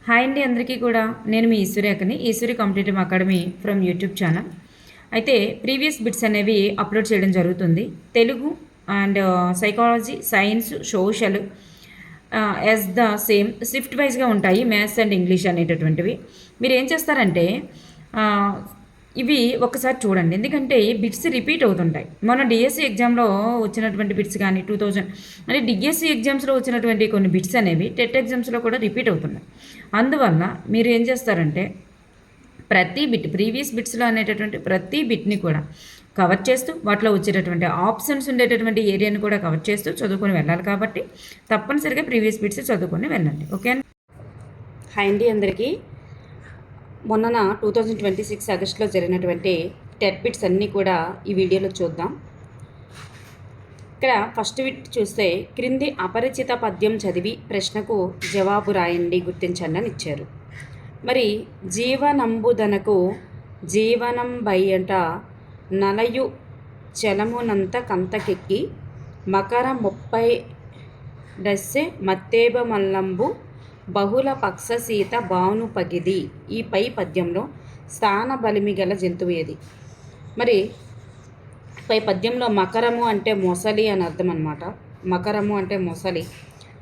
Hi అండి అందరికీ కూడా నేను మీ Eswari Eswari competitive academy from YouTube channel. అయితే ప్రీవియస్ బిట్స్ అనేవి అప్లోడ్ చేయడం జరుగుతుంది. Telugu and psychology, science, social as the same shift వైజ్గా ఉంటాయి. మ్యాథ్స్ అండ్ ఇంగ్లీష్ అనేటటువంటివి మీరు ఏం చేస్తారంటే ఇవి ఒక్కసారి చూడండి, ఎందుకంటే బిట్స్ రిపీట్ అవుతుంటాయి. మన డిఎస్సి ఎగ్జామ్లో వచ్చినటువంటి బిట్స్ కానీ 2000 అంటే డిఎస్సి ఎగ్జామ్స్లో వచ్చినటువంటి కొన్ని బిట్స్ అనేవి టెట్ ఎగ్జామ్స్లో కూడా రిపీట్ అవుతున్నాయి. అందువల్ల మీరు ఏం చేస్తారంటే ప్రతి బిట్ ప్రీవియస్ బిట్స్లో అనేటటువంటి ప్రతి బిట్ని కూడా కవర్ చేస్తూ వాటిలో వచ్చేటటువంటి ఆప్షన్స్ ఉండేటటువంటి ఏరియాని కూడా కవర్ చేస్తూ చదువుకొని వెళ్ళాలి. కాబట్టి తప్పనిసరిగా ప్రీవియస్ బిట్స్ చదువుకొని వెళ్ళండి. ఓకే. హాయ్ అండి అందరికీ. మొన్న 2026 ఆగస్టులో జరిగినటువంటి టెట్ బిట్స్ అన్నీ కూడా ఈ వీడియోలో చూద్దాం. ఇక్కడ ఫస్ట్ బిట్ చూస్తే క్రింది అపరిచిత పద్యం చదివి ప్రశ్నకు జవాబు రాయండి, గుర్తించండి అని ఇచ్చారు. మరి జీవనంబుదనకు జీవనం బయ్యట నలయు చలమునంత కంతకెక్కి మకర 30 డస్సె మత్తేబ మల్లంబు బహుళ పక్షసీత బాను పగిది. ఈ పై పద్యంలో స్థాన బలిమి గల జంతువు ఏది? మరి పై పద్యంలో మకరము అంటే మొసలి అని అర్థం అన్నమాట. మకరము అంటే మొసలి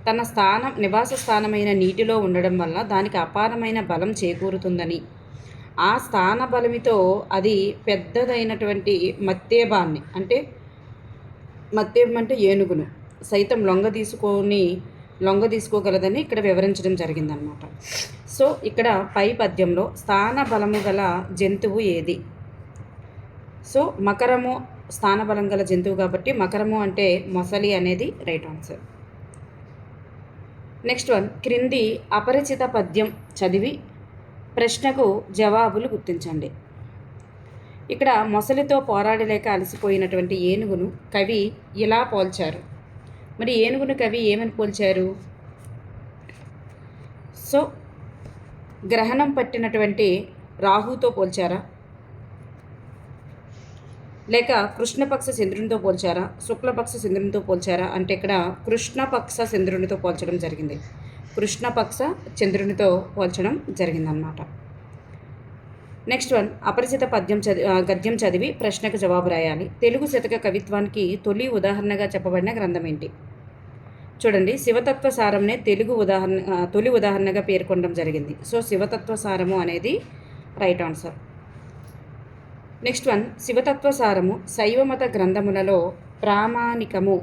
తన నివాస స్థానమైన నీటిలో ఉండడం వల్ల దానికి అపారమైన బలం చేకూరుతుందని, ఆ స్థాన బలమితో అది పెద్దదైనటువంటి మత్తేబాన్ని అంటే మత్తేబం అంటే ఏనుగును సైతం లొంగ తీసుకోగలదని ఇక్కడ వివరించడం జరిగిందనమాట. సో ఇక్కడ పై పద్యంలో స్థాన బలము గల జంతువు ఏది? సో మకరము స్థాన బలం గల జంతువు కాబట్టి మకరము అంటే మొసలి అనేది రైట్ ఆన్సర్. నెక్స్ట్ వన్, క్రింది అపరిచిత పద్యం చదివి ప్రశ్నకు జవాబులు గుర్తించండి. ఇక్కడ మొసలితో పోరాడలేక అలసిపోయినటువంటి ఏనుగును కవి ఇలా పోల్చారు. మరి ఏనుగును కవి ఏమని పోల్చారు? సో గ్రహణం పట్టినటువంటి రాహుతో పోల్చారా, లేక కృష్ణపక్ష చంద్రునితో పోల్చారా, శుక్లపక్ష చంద్రునితో పోల్చారా అంటే ఇక్కడ కృష్ణపక్ష చంద్రునితో పోల్చడం జరిగింది. కృష్ణపక్ష చంద్రునితో పోల్చడం జరిగిందన్నమాట. నెక్స్ట్ వన్, అపరిచిత గద్యం చదివి ప్రశ్నకు జవాబు రాయాలి. తెలుగు శతక కవిత్వానికి తొలి ఉదాహరణగా చెప్పబడిన గ్రంథం ఏంటి? చూడండి, శివతత్వ సారంనే తొలి ఉదాహరణగా పేర్కొనడం జరిగింది. సో శివతత్వ సారము అనేది రైట్ ఆన్సర్. నెక్స్ట్ వన్, శివతత్వ సారము శైవమత గ్రంథములలో ప్రాథమికము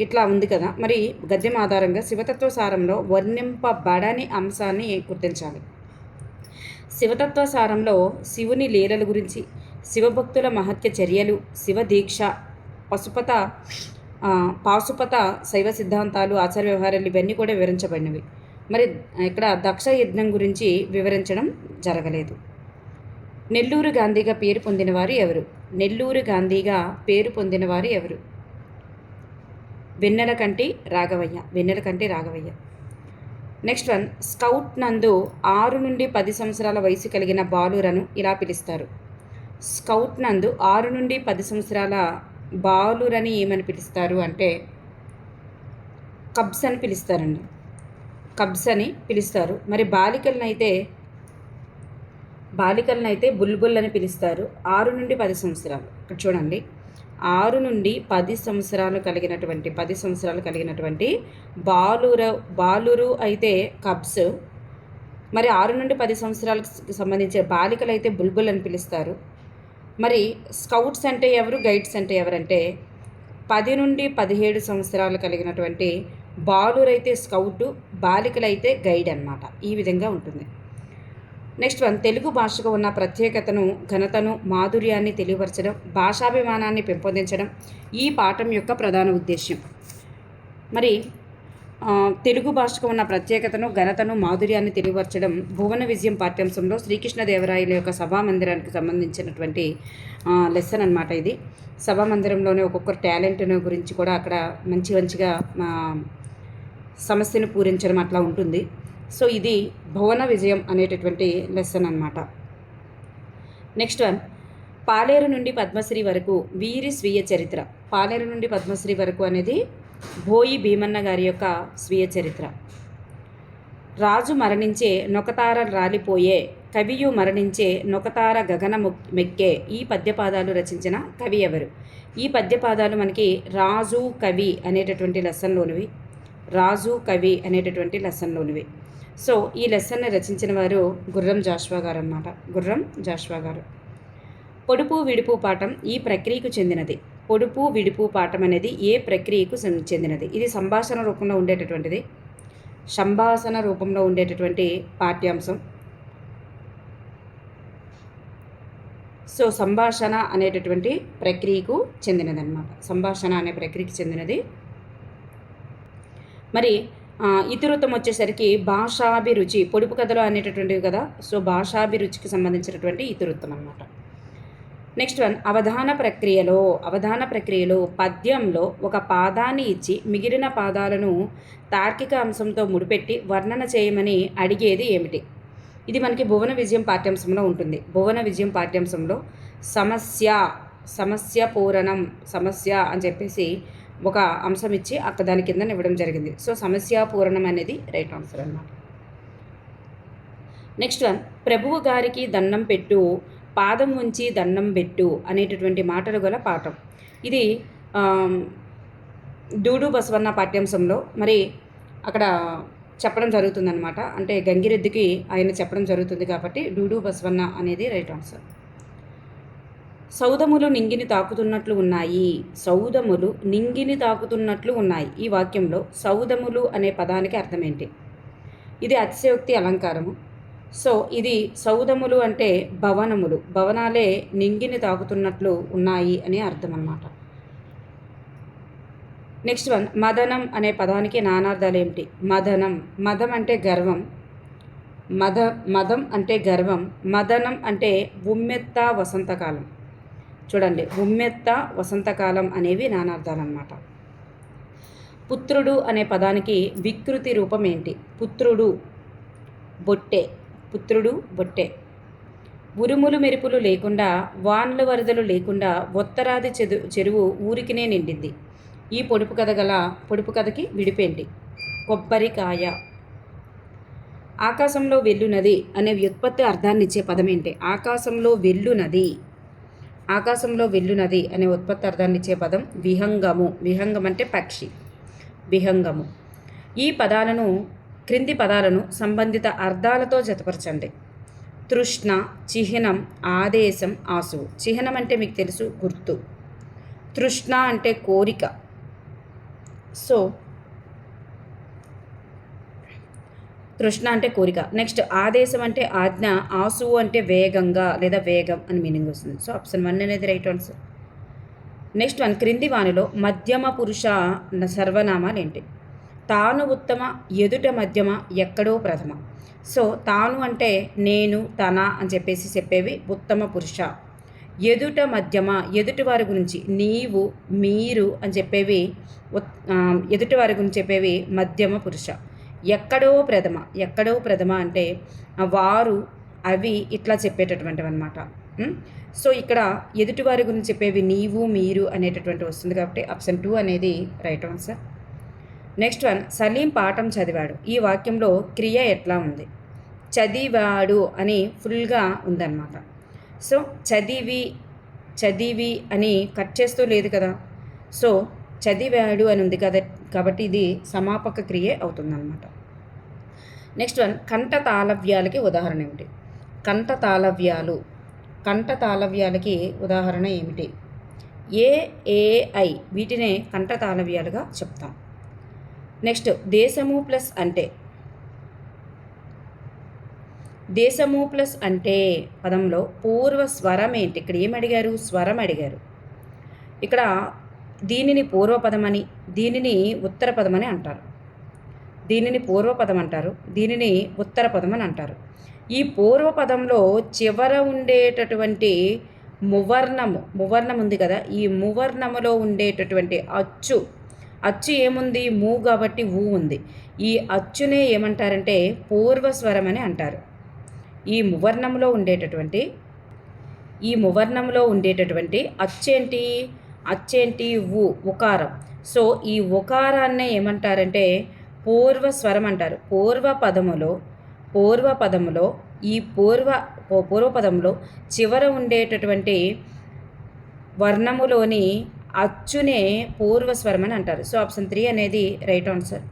ఇట్లా ఉంది కదా. మరి గద్యం ఆధారంగా శివతత్వ సారంలో వర్ణింపబడని అంశాన్ని గుర్తించాలి. శివతత్వ సారంలో శివుని లీలల గురించి, శివభక్తుల మహత్య చర్యలు, శివ దీక్ష, పాశుపత శైవ సిద్ధాంతాలు, ఆచార వ్యవహారాలు ఇవన్నీ కూడా వివరించబడినవి. మరి ఇక్కడ దక్ష యజ్ఞం గురించి వివరించడం జరగలేదు. నెల్లూరు గాంధీగా పేరు పొందినవారు ఎవరు? నెల్లూరు గాంధీగా పేరు పొందినవారు ఎవరు? Vennelakanti Raghavayya. Next one, scout నందు 6 నుండి 10 సంవత్సరాల వయసు కలిగిన బాలురను ఇలా పిలుస్తారు. స్కౌట్ నందు 6 నుండి 10 సంవత్సరాల బాలురని ఏమని పిలుస్తారు అంటే కబ్స్ అని పిలుస్తారండి. కబ్స్ అని పిలుస్తారు. మరి బాలికలనైతే బుల్బుల్ అని పిలుస్తారు. 6 నుండి 10 సంవత్సరాలు. ఇక్కడ చూడండి, 6 నుండి 10 సంవత్సరాలు కలిగినటువంటి బాలురు అయితే కబ్స్. మరి 6 నుండి 10 సంవత్సరాలకు సంబంధించిన బాలికలు అయితే బుల్బుల్ అని పిలుస్తారు. మరి స్కౌట్స్ అంటే ఎవరు, గైడ్స్ అంటే ఎవరంటే 10 నుండి 17 సంవత్సరాలు కలిగినటువంటి బాలురైతే స్కౌటు, బాలికలైతే గైడ్ అన్నమాట. ఈ విధంగా ఉంటుంది. నెక్స్ట్ వన్, తెలుగు భాషకు ఉన్న ప్రత్యేకతను, ఘనతను, మాధుర్యాన్ని తెలియపరచడం, భాషాభిమానాన్ని పెంపొందించడం ఈ పాఠం యొక్క ప్రధాన ఉద్దేశ్యం. మరి తెలుగు భాషకు ఉన్న ప్రత్యేకతను, ఘనతను, మాధుర్యాన్ని తెలియపరచడం భువన విజయం పాఠ్యాంశంలో శ్రీకృష్ణదేవరాయల యొక్క సభామందిరానికి సంబంధించినటువంటి లెసన్ అన్నమాట. ఇది సభామందిరంలోనే ఒక్కొక్కరు టాలెంట్ గురించి కూడా అక్కడ మంచిగా సమస్యను పూరించడం అట్లా ఉంటుంది. సో ఇది భువన విజయం అనేటటువంటి లెసన్ అన్నమాట. నెక్స్ట్ వన్, పాలేరు నుండి పద్మశ్రీ వరకు వీరి స్వీయ చరిత్ర. పాలేరు నుండి పద్మశ్రీ వరకు అనేది బోయి భీమన్న గారి యొక్క స్వీయ చరిత్ర. రాజు మరణించే నొకతార రాలిపోయే, కవియు మరణించే నొకతార గగన మెక్కే ఈ పద్యపాదాలు రచించిన కవి ఎవరు? ఈ పద్యపాదాలు మనకి రాజు కవి అనేటటువంటి లెసన్లోనివి. రాజు కవి అనేటటువంటి లెసన్లోనివి. సో ఈ లెసన్ని రచించిన వారు గుర్రం జాషువా గారు అన్నమాట. గుర్రం జాషువా గారు. పొడుపు విడుపు పాఠం ఈ ప్రక్రియకు చెందినది. పొడుపు విడుపు పాఠం అనేది ఏ ప్రక్రియకు చెందినది? ఇది సంభాషణ రూపంలో ఉండేటటువంటిది. సంభాషణ రూపంలో ఉండేటటువంటి పాఠ్యాంశం. సో సంభాషణ అనేటటువంటి ప్రక్రియకు చెందినది అన్నమాట. సంభాషణ అనే ప్రక్రియకి చెందినది. మరి ఇతివృత్తం వచ్చేసరికి భాషాభిరుచి, పొడుపు కథలు అనేటటువంటివి కదా. సో భాషాభిరుచికి సంబంధించినటువంటి ఇతివృత్తం అన్నమాట. నెక్స్ట్ వన్, అవధాన ప్రక్రియలో పద్యంలో ఒక పాదాన్ని ఇచ్చి మిగిలిన పాదాలను తార్కిక అంశంతో ముడిపెట్టి వర్ణన చేయమని అడిగేది ఏమిటి? ఇది మనకి భువన విజయం పాఠ్యాంశంలో ఉంటుంది. భువన విజయం పాఠ్యాంశంలో సమస్య పూరణం, సమస్య అని చెప్పేసి ఒక అంశం ఇచ్చి అక్కడ దాని కింద ఇవ్వడం జరిగింది. సో సమస్య పూరణం అనేది రైట్ ఆన్సర్ అన్నమాట. నెక్స్ట్ వన్, ప్రభువు గారికి దండం పెట్టు, పాదం ఉంచి దండం పెట్టు అనేటటువంటి మాటలు గల పాఠం. ఇది డూడు బసవన్న పాఠ్యాంశంలో మరి అక్కడ చెప్పడం జరుగుతుందన్నమాట. అంటే గంగిరెద్దుకి ఆయన చెప్పడం జరుగుతుంది కాబట్టి డూడు బసవన్న అనేది రైట్ ఆన్సర్. సౌదములు నింగిని తాకుతున్నట్లు ఉన్నాయి. సౌదములు నింగిని తాకుతున్నట్లు ఉన్నాయి. ఈ వాక్యంలో సౌదములు అనే పదానికి అర్థం ఏంటి? ఇది అతిశయోక్తి అలంకారము. సో ఇది సౌదములు అంటే భవనములు, భవనాలే నింగిని తాకుతున్నట్లు ఉన్నాయి అని అర్థం అన్నమాట. నెక్స్ట్ వన్, మదనం అనే పదానికి నానార్థాలు ఏమిటి? మదం అంటే గర్వం, మదం అంటే గర్వం, మదనం అంటే ఉమ్మెత్త వసంతకాలం. చూడండి, ఉమ్మెత్త వసంతకాలం అనేవి నానార్థాలు అన్నమాట. పుత్రుడు అనే పదానికి వికృతి రూపం ఏంటి? పుత్రుడు బొట్టే. ఉరుములు మెరుపులు లేకుండా, వాన్ల వరదలు లేకుండా ఉత్తరాది చెరువు ఊరికినే నిండింది. ఈ పొడుపు కథకి విడిపేంటి? కొబ్బరికాయ. ఆకాశంలో వెల్లునది అనే వ్యుత్పత్తి అర్థాన్ని ఇచ్చే పదం ఏంటి? ఆకాశంలో వెల్లునది అనే ఉత్పత్తి అర్థాన్ని ఇచ్చే పదం విహంగము. విహంగం అంటే పక్షి, విహంగము. ఈ పదాలను, క్రింది పదాలను సంబంధిత అర్థాలతో జతపరచండి. తృష్ణ, చిహ్నం, ఆదేశం, ఆసువు. చిహ్నం అంటే మీకు తెలుసు, గుర్తు. తృష్ణ అంటే కోరిక. సో తృష్ణ అంటే కోరిక. నెక్స్ట్ ఆదేశం అంటే ఆజ్ఞ, ఆసువు అంటే వేగంగా లేదా వేగం అని మీనింగ్ వస్తుంది. సో ఆప్షన్ 1 అనేది రైట్ ఆన్సర్. నెక్స్ట్ వన్, క్రింది వానిలో మధ్యమ పురుష సర్వనామాలు ఏంటి? తాను ఉత్తమ, ఎదుట మధ్యమ, ఎక్కడో ప్రథమ. సో తాను అంటే నేను, తన అని చెప్పేవి ఉత్తమ పురుష. ఎదుట మధ్యమ, ఎదుటి వారి గురించి నీవు, మీరు అని చెప్పేవి ఎదుటి వారి గురించి చెప్పేవి మధ్యమ పురుష. ఎక్కడో ప్రథమ అంటే వారు, అవి ఇట్లా చెప్పేటటువంటివి అన్నమాట. సో ఇక్కడ ఎదుటివారి గురించి చెప్పేవి నీవు, మీరు అనేటటువంటి వస్తుంది కాబట్టి ఆప్షన్ 2 అనేది right answer. Next one, Salim పాఠం చదివాడు. ఈ వాక్యంలో క్రియ ఎట్లా ఉంది? చదివాడు అని ఫుల్గా ఉందన్నమాట. సో చదివి అని కట్ చేస్తూ లేదు కదా. సో చదివాడు అని ఉంది కదా, కాబట్టి ఇది సమాపక క్రియే అవుతుందన్నమాట. నెక్స్ట్ వన్, కంఠ తాళవ్యాలకి ఉదాహరణ ఏమిటి? కంఠ తాళవ్యాలకి ఉదాహరణ ఏమిటి? ఏఐ వీటినే కంఠ తాళవ్యాలుగా చెప్తాం. నెక్స్ట్, దేశము ప్లస్ అంటే పదంలో పూర్వ స్వరం ఏంటి? ఇక్కడ ఏమడిగారు? స్వరం అడిగారు. ఇక్కడ దీనిని పూర్వపదమని, దీనిని ఉత్తర పదమని అంటారు. దీనిని పూర్వపదం అంటారు, దీనిని ఉత్తర పదం అని అంటారు. ఈ పూర్వపదంలో చివర ఉండేటటువంటి మువర్ణం ఉంది కదా, ఈ మువర్ణములో ఉండేటటువంటి అచ్చు ఏముంది? మూ కాబట్టి ఊ ఉంది. ఈ అచ్చునే ఏమంటారంటే పూర్వస్వరం అని అంటారు. ఈ మువర్ణంలో ఉండేటటువంటి అచ్చేంటి? ఉకారం. సో ఈ ఉకారాన్నే ఏమంటారంటే పూర్వస్వరం అంటారు. పూర్వపదములో ఈ పూర్వపదంలో చివర ఉండేటటువంటి వర్ణములోని అచ్చునే పూర్వస్వరం అని అంటారు. సో ఆప్షన్ 3 అనేది రైట్ ఆన్సర్.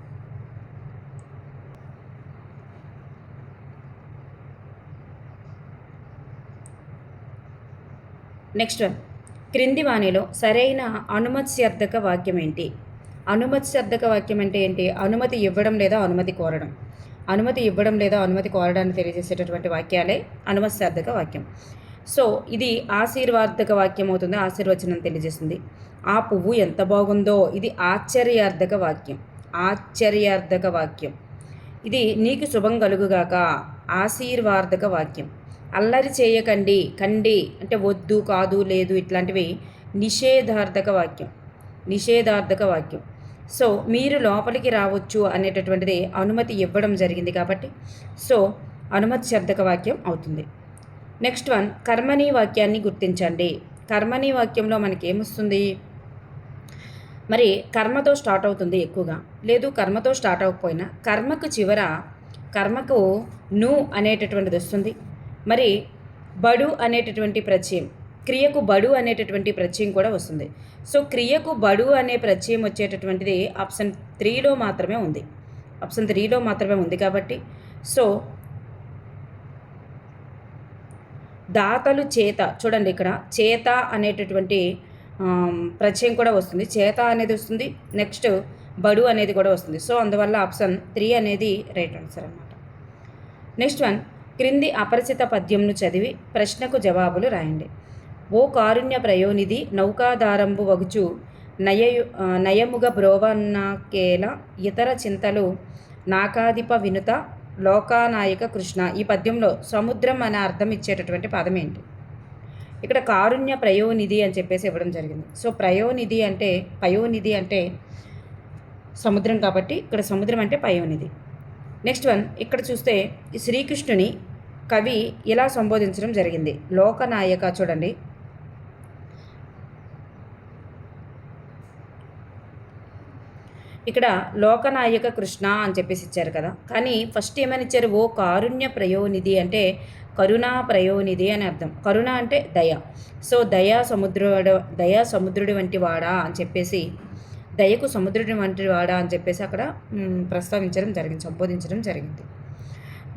నెక్స్ట్ వన్, క్రింది వాణిలో సరైన అనుమత్స్యర్థక వాక్యం ఏంటి? అనుమత్స్యర్థక వాక్యం అంటే ఏంటి? అనుమతి ఇవ్వడం లేదా అనుమతి కోరడం. అనుమతి ఇవ్వడం లేదా అనుమతి కోరడాన్ని తెలియజేసేటటువంటి వాక్యాలే అనుమత్స్యర్థక వాక్యం. సో ఇది ఆశీర్వాదక వాక్యం అవుతుంది, ఆశీర్వచనం తెలియజేస్తుంది. ఆ పువ్వు ఎంత బాగుందో, ఇది ఆశ్చర్యార్థక వాక్యం. ఆశ్చర్యార్థక వాక్యం. ఇది నీకు శుభం కలుగుగాక, ఆశీర్వాదక వాక్యం. అల్లరి చేయకండి, కండి అంటే వద్దు, కాదు, లేదు ఇట్లాంటివి నిషేధార్థక వాక్యం. నిషేధార్థక వాక్యం. సో మీరు లోపలికి రావచ్చు అనేటటువంటిది అనుమతి ఇవ్వడం జరిగింది కాబట్టి సో అనుమత్స్యర్థక వాక్యం అవుతుంది. నెక్స్ట్ వన్, కర్మణి వాక్యాన్ని గుర్తించండి. కర్మణి వాక్యంలో మనకి ఏమొస్తుంది? మరి కర్మతో స్టార్ట్ అవుతుంది ఎక్కువగా, లేదు కర్మతో స్టార్ట్ అవ్వకపోయినా కర్మకు ను అనేటటువంటిది వస్తుంది. మరి బడు అనేటటువంటి ప్రత్యయం, క్రియకు బడు అనేటటువంటి ప్రత్యయం కూడా వస్తుంది. సో క్రియకు బడు అనే ప్రత్యయం వచ్చేటటువంటిది ఆప్షన్ 3లో మాత్రమే ఉంది. ఆప్షన్ 3లో మాత్రమే ఉంది కాబట్టి సో దాతలు చేత, చూడండి ఇక్కడ చేత అనేటటువంటి ప్రత్యయం కూడా వస్తుంది, చేత అనేది వస్తుంది, నెక్స్ట్ బడు అనేది కూడా వస్తుంది. సో అందువల్ల ఆప్షన్ 3 అనేది రైట్ ఆన్సర్ అన్నమాట. నెక్స్ట్ వన్, క్రింది అపరిచిత పద్యంను చదివి ప్రశ్నకు జవాబులు రాయండి. ఓ కారుణ్య ప్రయోనిధి నౌకాదారంబు వగుచు నయముగ బ్రోవన్నాకేల ఇతర చింతలు నాకాధిప వినుత లోకానాయక కృష్ణ. ఈ పద్యంలో సముద్రం అనే అర్థం ఇచ్చేటటువంటి పదం ఏంటి? ఇక్కడ కారుణ్య ప్రయోనిధి అని చెప్పేసి ఇవ్వడం జరిగింది. సో పయోనిధి అంటే సముద్రం కాబట్టి ఇక్కడ సముద్రం అంటే పయోనిధి. నెక్స్ట్ వన్, ఇక్కడ చూస్తే శ్రీకృష్ణుని కవి ఇలా సంబోధించడం జరిగింది. లోకనాయక, చూడండి ఇక్కడ లోకనాయక కృష్ణ అని చెప్పేసి ఇచ్చారు కదా, కానీ ఫస్ట్ ఏమని ఇచ్చారు? ఓ కారుణ్య ప్రయోనిధి అంటే కరుణా ప్రయోనిధి అని అర్థం. కరుణ అంటే దయ. సో దయా సముద్రుడి వంటి వాడా అని చెప్పేసి, దయకు సముద్రుడి వంటి వాడా అని చెప్పేసి అక్కడ సంబోధించడం జరిగింది.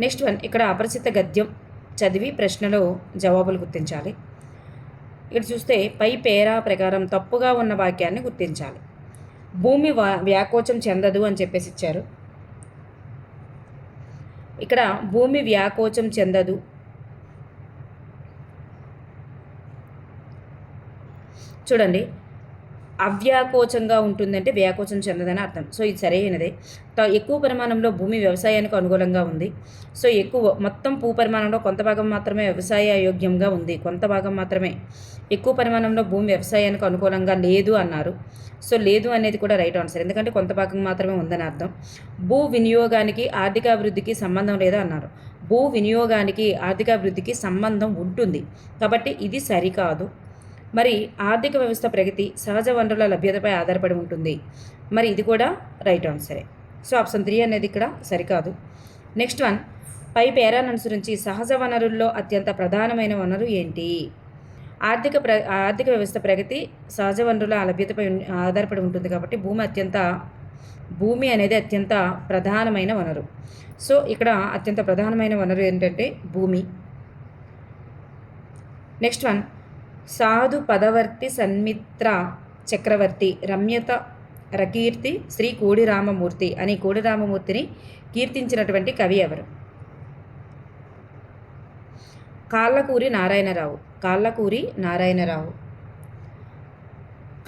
నెక్స్ట్ వన్, ఇక్కడ అపరిచిత గద్యం చదివి ప్రశ్నలో జవాబులు గుర్తించాలి. ఇక్కడ చూస్తే పై పేరా ప్రకారం తప్పుగా ఉన్న వాక్యాన్ని గుర్తించాలి. భూమి వ్యాకోచం చెందదు అని చెప్పేసి ఇచ్చారు. ఇక్కడ భూమి వ్యాకోచం చెందదు, చూడండి అవ్యాకోచంగా ఉంటుందంటే వ్యాకోచం చెందదని అర్థం. సో ఇది సరైనదే. ఎక్కువ పరిమాణంలో భూమి వ్యవసాయానికి అనుకూలంగా ఉంది. సో మొత్తం భూ పరిమాణంలో కొంత భాగం మాత్రమే వ్యవసాయ యోగ్యంగా ఉంది, కొంత భాగం మాత్రమే. ఎక్కువ పరిమాణంలో భూమి వ్యవసాయానికి అనుకూలంగా లేదు అన్నారు. సో లేదు అనేది కూడా రైట్ ఆన్సర్, ఎందుకంటే కొంత భాగం మాత్రమే ఉందని అర్థం. భూ వినియోగానికి ఆర్థికాభివృద్ధికి సంబంధం లేదు అన్నారు. భూ వినియోగానికి ఆర్థికాభివృద్ధికి సంబంధం ఉంటుంది కాబట్టి ఇది సరికాదు. మరి ఆర్థిక వ్యవస్థ ప్రగతి సహజ వనరుల లభ్యతపై ఆధారపడి ఉంటుంది. మరి ఇది కూడా రైట్ ఆన్సరే. సో ఆప్షన్ 3 అనేది ఇక్కడ సరికాదు. నెక్స్ట్ వన్, పై పేరాను అనుసరించి సహజ వనరుల్లో అత్యంత ప్రధానమైన వనరు ఏంటి? ఆర్థిక వ్యవస్థ ప్రగతి సహజ వనరుల లభ్యతపై ఆధారపడి ఉంటుంది కాబట్టి భూమి అనేది అత్యంత ప్రధానమైన వనరు. సో ఇక్కడ అత్యంత ప్రధానమైన వనరు ఏంటంటే భూమి. నెక్స్ట్ వన్, సాధు పదవర్తి సన్మిత్ర చక్రవర్తి రమ్యత రకీర్తి శ్రీ కోడిరామమూర్తి అని కోడిరామమూర్తిని కీర్తించినటువంటి కవి ఎవరు? కాళ్ళకూరి నారాయణరావు.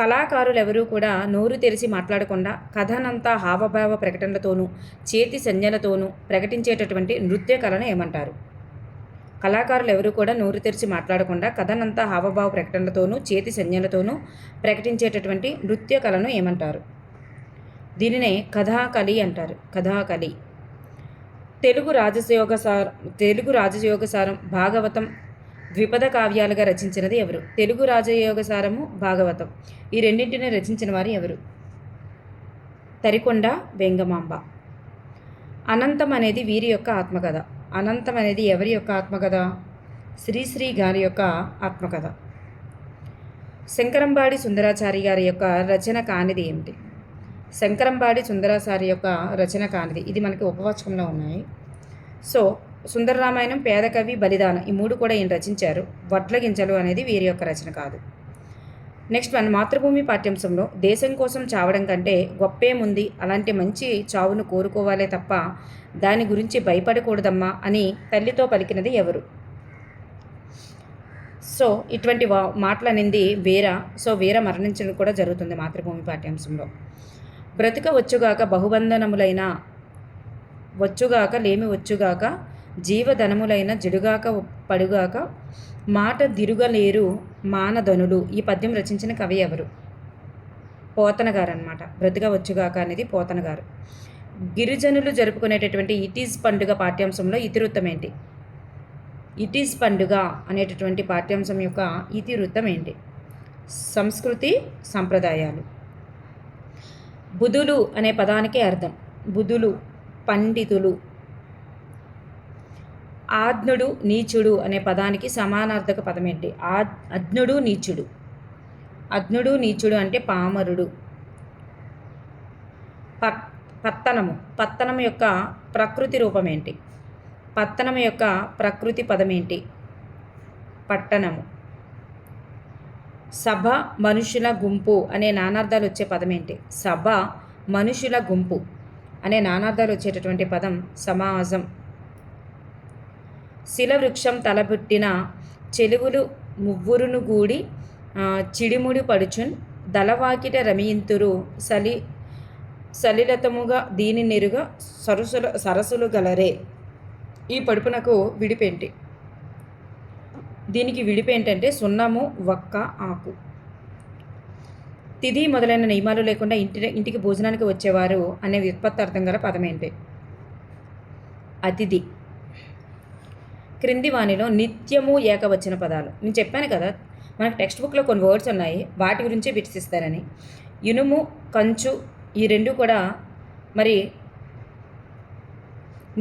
కళాకారులు ఎవరూ కూడా నోరు తెరిచి మాట్లాడకుండా కథనంతా హావభావ ప్రకటనలతోనూ చేతి సంజ్ఞలతోనూ ప్రకటించేటటువంటి నృత్య కళను ఏమంటారు? కళాకారులు ఎవరు కూడా నోరు తెరిచి మాట్లాడకుండా కథనంతా హావభావ ప్రకటనలతోనూ చేతి సంజ్ఞలతోనూ ప్రకటించేటటువంటి నృత్య కళను ఏమంటారు? దీనినే కథాకళి అంటారు. కథాకళి. తెలుగు రాజయోగసారం భాగవతం ద్విపద కావ్యాలుగా రచించినది ఎవరు? తెలుగు రాజయోగసారము భాగవతం ఈ రెండింటిని రచించిన వారు ఎవరు? తరికొండ వెంగమాంబ. అనంతం అనేది వీరి యొక్క ఆత్మకథ. అనంతం అనేది ఎవరి యొక్క ఆత్మకథ? శ్రీశ్రీ గారి యొక్క ఆత్మకథ. శంకరంబాడి సుందరాచారి గారి యొక్క రచన కానిది ఏమిటి? శంకరంబాడి సుందరాచారి యొక్క రచన కానిది, ఇది మనకి ఉపవాచకంలో ఉన్నాయి. సో సుందర రామాయణం, పేదకవి, బలిదానం, ఈ 3 కూడా ఈయన రచించారు. వడ్ల గింజలు అనేది వీరి యొక్క రచన కాదు. నెక్స్ట్ వన్, మాతృభూమి పాఠ్యాంశంలో దేశం కోసం చావడం కంటే గొప్పేముంది, అలాంటి మంచి చావును కోరుకోవాలే తప్ప దాని గురించి భయపడకూడదమ్మా అని తల్లితో పలికినది ఎవరు? సో ఇటువంటి మాటలు అనేది వీర. సో వీర మరణించడం కూడా జరుగుతుంది మాతృభూమి పాఠ్యాంశంలో. బ్రతుక వచ్చుగాక బహుబంధనములైన వచ్చుగాక లేమి వచ్చుగాక జీవధనములైన జడుగాక పడుగాక మాట దిరుగలేరు మానధనులు. ఈ పద్యం రచించిన కవి ఎవరు? పోతన గారు అనమాట. బ్రతుక వచ్చుగాక అనేది పోతన గారు. గిరిజనులు జరుపుకునేటటువంటి ఇటీజ్ పండుగ పాఠ్యాంశంలో ఇతివృత్తం ఏంటి? ఇటీజ్ పండుగ అనేటటువంటి పాఠ్యాంశం యొక్క ఇతివృత్తం ఏంటి? సంస్కృతి సంప్రదాయాలు. బుధులు అనే పదానికి అర్థం. బుధులు పండితులు. ఆజ్ఞుడు నీచుడు అనే పదానికి సమానార్థక పదం ఏంటి? అజ్ఞుడు నీచుడు. అజ్ఞుడు నీచుడు అంటే పామరుడు. పత్తనము. పత్తనం యొక్క ప్రకృతి రూపం ఏంటి? పత్తనం యొక్క ప్రకృతి పదం ఏంటి? పట్టణము. సభ మనుషుల గుంపు అనే నానార్థాలు వచ్చే పదం ఏంటి? సభ మనుషుల గుంపు అనే నానార్థాలు వచ్చేటటువంటి పదం సమాజం. శిలవృక్షం తలబుట్టిన చెలువులు మువ్వురును గూడి చిడిముడి పడుచున్ దళవాకిట రమియింతురు సలిలతముగా దీని నెరుగా సరసులు గలరే. ఈ పడుపునకు విడిపేంటి? దీనికి విడిపేంటంటే సున్నము, వక్క, ఆకు. తిథి మొదలైన నియమాలు లేకుండా ఇంటికి భోజనానికి వచ్చేవారు అనే వ్యుత్పత్తార్థం గల పదం ఏంటి? అతిథి. క్రింది వానిలో నిత్యము ఏకవచన పదాలు. నేను చెప్పాను కదా మనకు టెక్స్ట్ బుక్లో కొన్ని వర్డ్స్ ఉన్నాయి, వాటి గురించే బిట్స్ ఇస్తారని. ఇనుము, కంచు, ఈ 2 కూడా మరి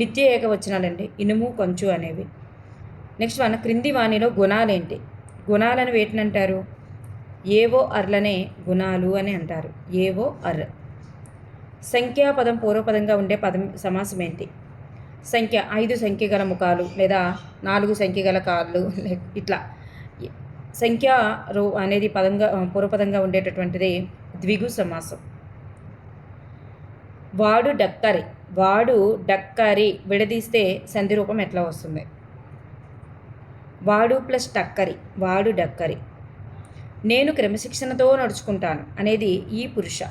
నిత్య ఏకవచనాలండి, ఇనుము, కంచు అనేవి. నెక్స్ట్ వన్, క్రింది వానిలో గుణాలేంటి? గుణాలను వేటిని అంటారు? ఏవో అర్లనే గుణాలు అని అంటారు. ఏవో అర్. సంఖ్యాపదం పూర్వపదంగా ఉండే పదం సమాసం ఏంటి? సంఖ్య. 5 సంఖ్య గల ముఖాలు లేదా 4 సంఖ్య గల కాళ్ళు, ఇట్లా సంఖ్య అనేది పదంగా పూర్వపదంగా ఉండేటటువంటిది ద్విగు సమాసం. వాడు డక్కరి. వాడు డక్కరి విడదీస్తే సంధి రూపం ఎట్లా వస్తుంది? వాడు ప్లస్ టక్కరి. వాడు డక్కరి. నేను క్రమశిక్షణతో నడుచుకుంటాను అనేది ఈ పురుష.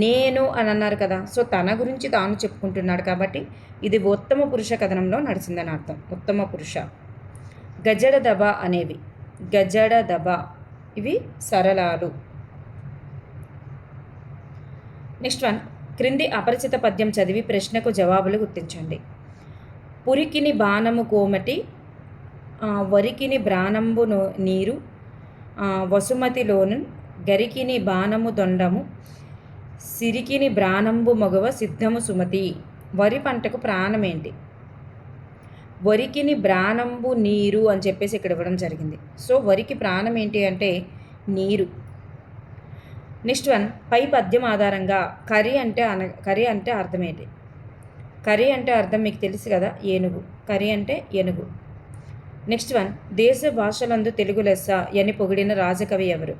నేను అని అన్నారు కదా, సో తన గురించి తాను చెప్పుకుంటున్నాడు కాబట్టి ఇది ఉత్తమ పురుష కథనంలో నడిచిందని అర్థం. ఉత్తమ పురుష. గజడ దబ అనేవి. గజడ దబ ఇవి సరళాలు. నెక్స్ట్ వన్, క్రింది అపరిచిత పద్యం చదివి ప్రశ్నకు జవాబులు గుర్తించండి. పురికిని బాణము కోమటి, వరికిని బ్రాణంబు నీరు, వసుమతిలోను గరికిని బాణము దొండము, సిరికిని బ్రాణంబు మగవ సిద్ధము సుమతి. వరి పంటకు ప్రాణమేంటి? వరికిని బ్రాణంబు నీరు అని చెప్పేసి ఇక్కడ ఇవ్వడం జరిగింది. సో వరికి ప్రాణం ఏంటి అంటే నీరు. నెక్స్ట్ వన్, పై పద్యం ఆధారంగా కరి అంటే అర్థం ఏంటి? కరి అంటే అర్థం మీకు తెలుసు కదా, ఏనుగు. కరి అంటే ఏనుగు. నెక్స్ట్ వన్, దేశ భాషలందు తెలుగు లెస్స అని పొగిడిన రాజకవి ఎవరు?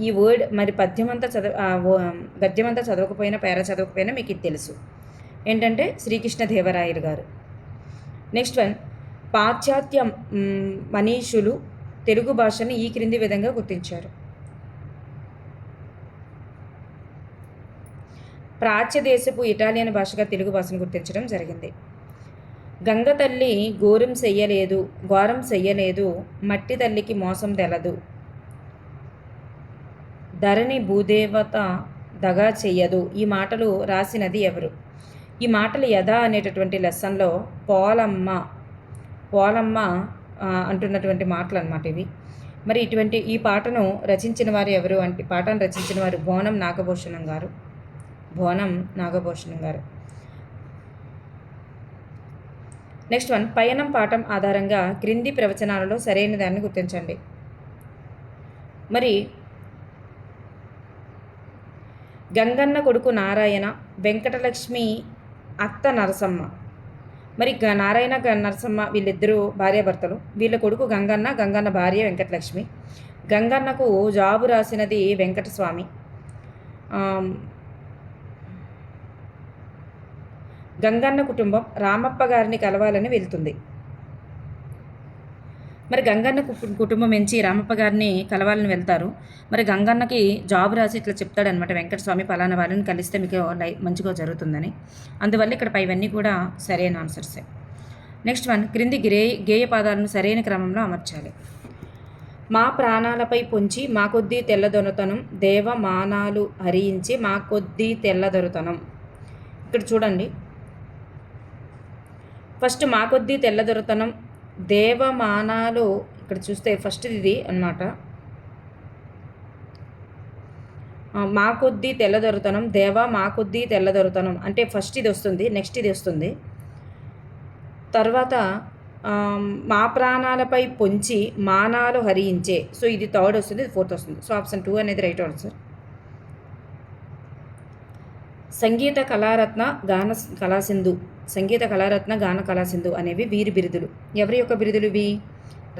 ఈ వర్డ్ మరి గద్యమంతా చదవకపోయినా పేర చదవకపోయినా మీకు ఇది తెలుసు. ఏంటంటే శ్రీకృష్ణదేవరాయలు గారు. నెక్స్ట్ వన్, పాశ్చాత్య మనీషులు తెలుగు భాషను ఈ క్రింది విధంగా గుర్తించారు. ప్రాచ్య దేశపు ఇటాలియన్ భాషగా తెలుగు భాషను గుర్తించడం జరిగింది. గంగ తల్లి ఘోరం చెయ్యలేదు, మట్టి తల్లికి మోసం తెలదు, ధరణి భూదేవత దగా చెయ్యదు. ఈ మాటలు రాసినది ఎవరు? ఈ మాటలు యథా అనేటటువంటి లెసన్లో పోలమ్మ అంటున్నటువంటి మాటలు అన్నమాట ఇవి. మరి ఈ పాటను రచించిన వారు ఎవరు అంటే, పాటను రచించిన వారు బోనం నాగభూషణం గారు. నెక్స్ట్ వన్, పయనం పాఠం ఆధారంగా క్రింది ప్రవచనాలలో సరైన దాన్ని గుర్తించండి. మరి గంగన్న కొడుకు నారాయణ, వెంకటలక్ష్మి అత్త నరసమ్మ. మరి నారాయణ నరసమ్మ వీళ్ళిద్దరూ భార్యాభర్తలు. వీళ్ళ కొడుకు గంగన్న, గంగన్న భార్య వెంకటలక్ష్మి. గంగన్నకు జాబు రాసినది వెంకటస్వామి. గంగన్న కుటుంబం రామప్ప గారిని కలవాలని వెళ్తుంది. మరి గంగన్న కుటుంబం నుంచి రామప్ప గారిని కలవాలని వెళ్తారు. మరి గంగన్నకి జాబ్ రాసి ఇట్లా చెప్తాడనమాట, వెంకటస్వామి పలానా వాళ్ళని కలిస్తే మీకు మంచిగా జరుగుతుందని. అందువల్ల ఇక్కడ పైవన్నీ కూడా సరైన ఆన్సర్సే. నెక్స్ట్ వన్, క్రింది గేయ పాదాలను సరైన క్రమంలో అమర్చాలి. మా ప్రాణాలపై పొంచి మా కొద్దీ తెల్లదొరతనం, దేవమానాలు హరించి మా కొద్దీ తెల్లదొరతనం. ఇక్కడ చూడండి, ఫస్ట్ మా కొద్దీ తెల్లదొరతనం, దేవమానాలు. ఇక్కడ చూస్తే ఫస్ట్ ఇది అన్నమాట, మా కొద్దీ తెల్లదొరతనం, మా కొద్దీ తెల్లదొరతనం అంటే ఫస్ట్ ఇది వస్తుంది, నెక్స్ట్ ఇది వస్తుంది. తర్వాత మా ప్రాణాలపై పొంచి మానాలు హరించే. సో ఇది థర్డ్ వస్తుంది, ఇది ఫోర్త్ వస్తుంది. సో ఆప్షన్ 2 అనేది రైట్ ఆన్సర్. సంగీత కళారత్న, గాన కళాసింధు. సంగీత కళారత్న, గాన కళాసింధు అనేవి వీరి బిరుదులు. ఎవరి యొక్క బిరుదులు ఇవి?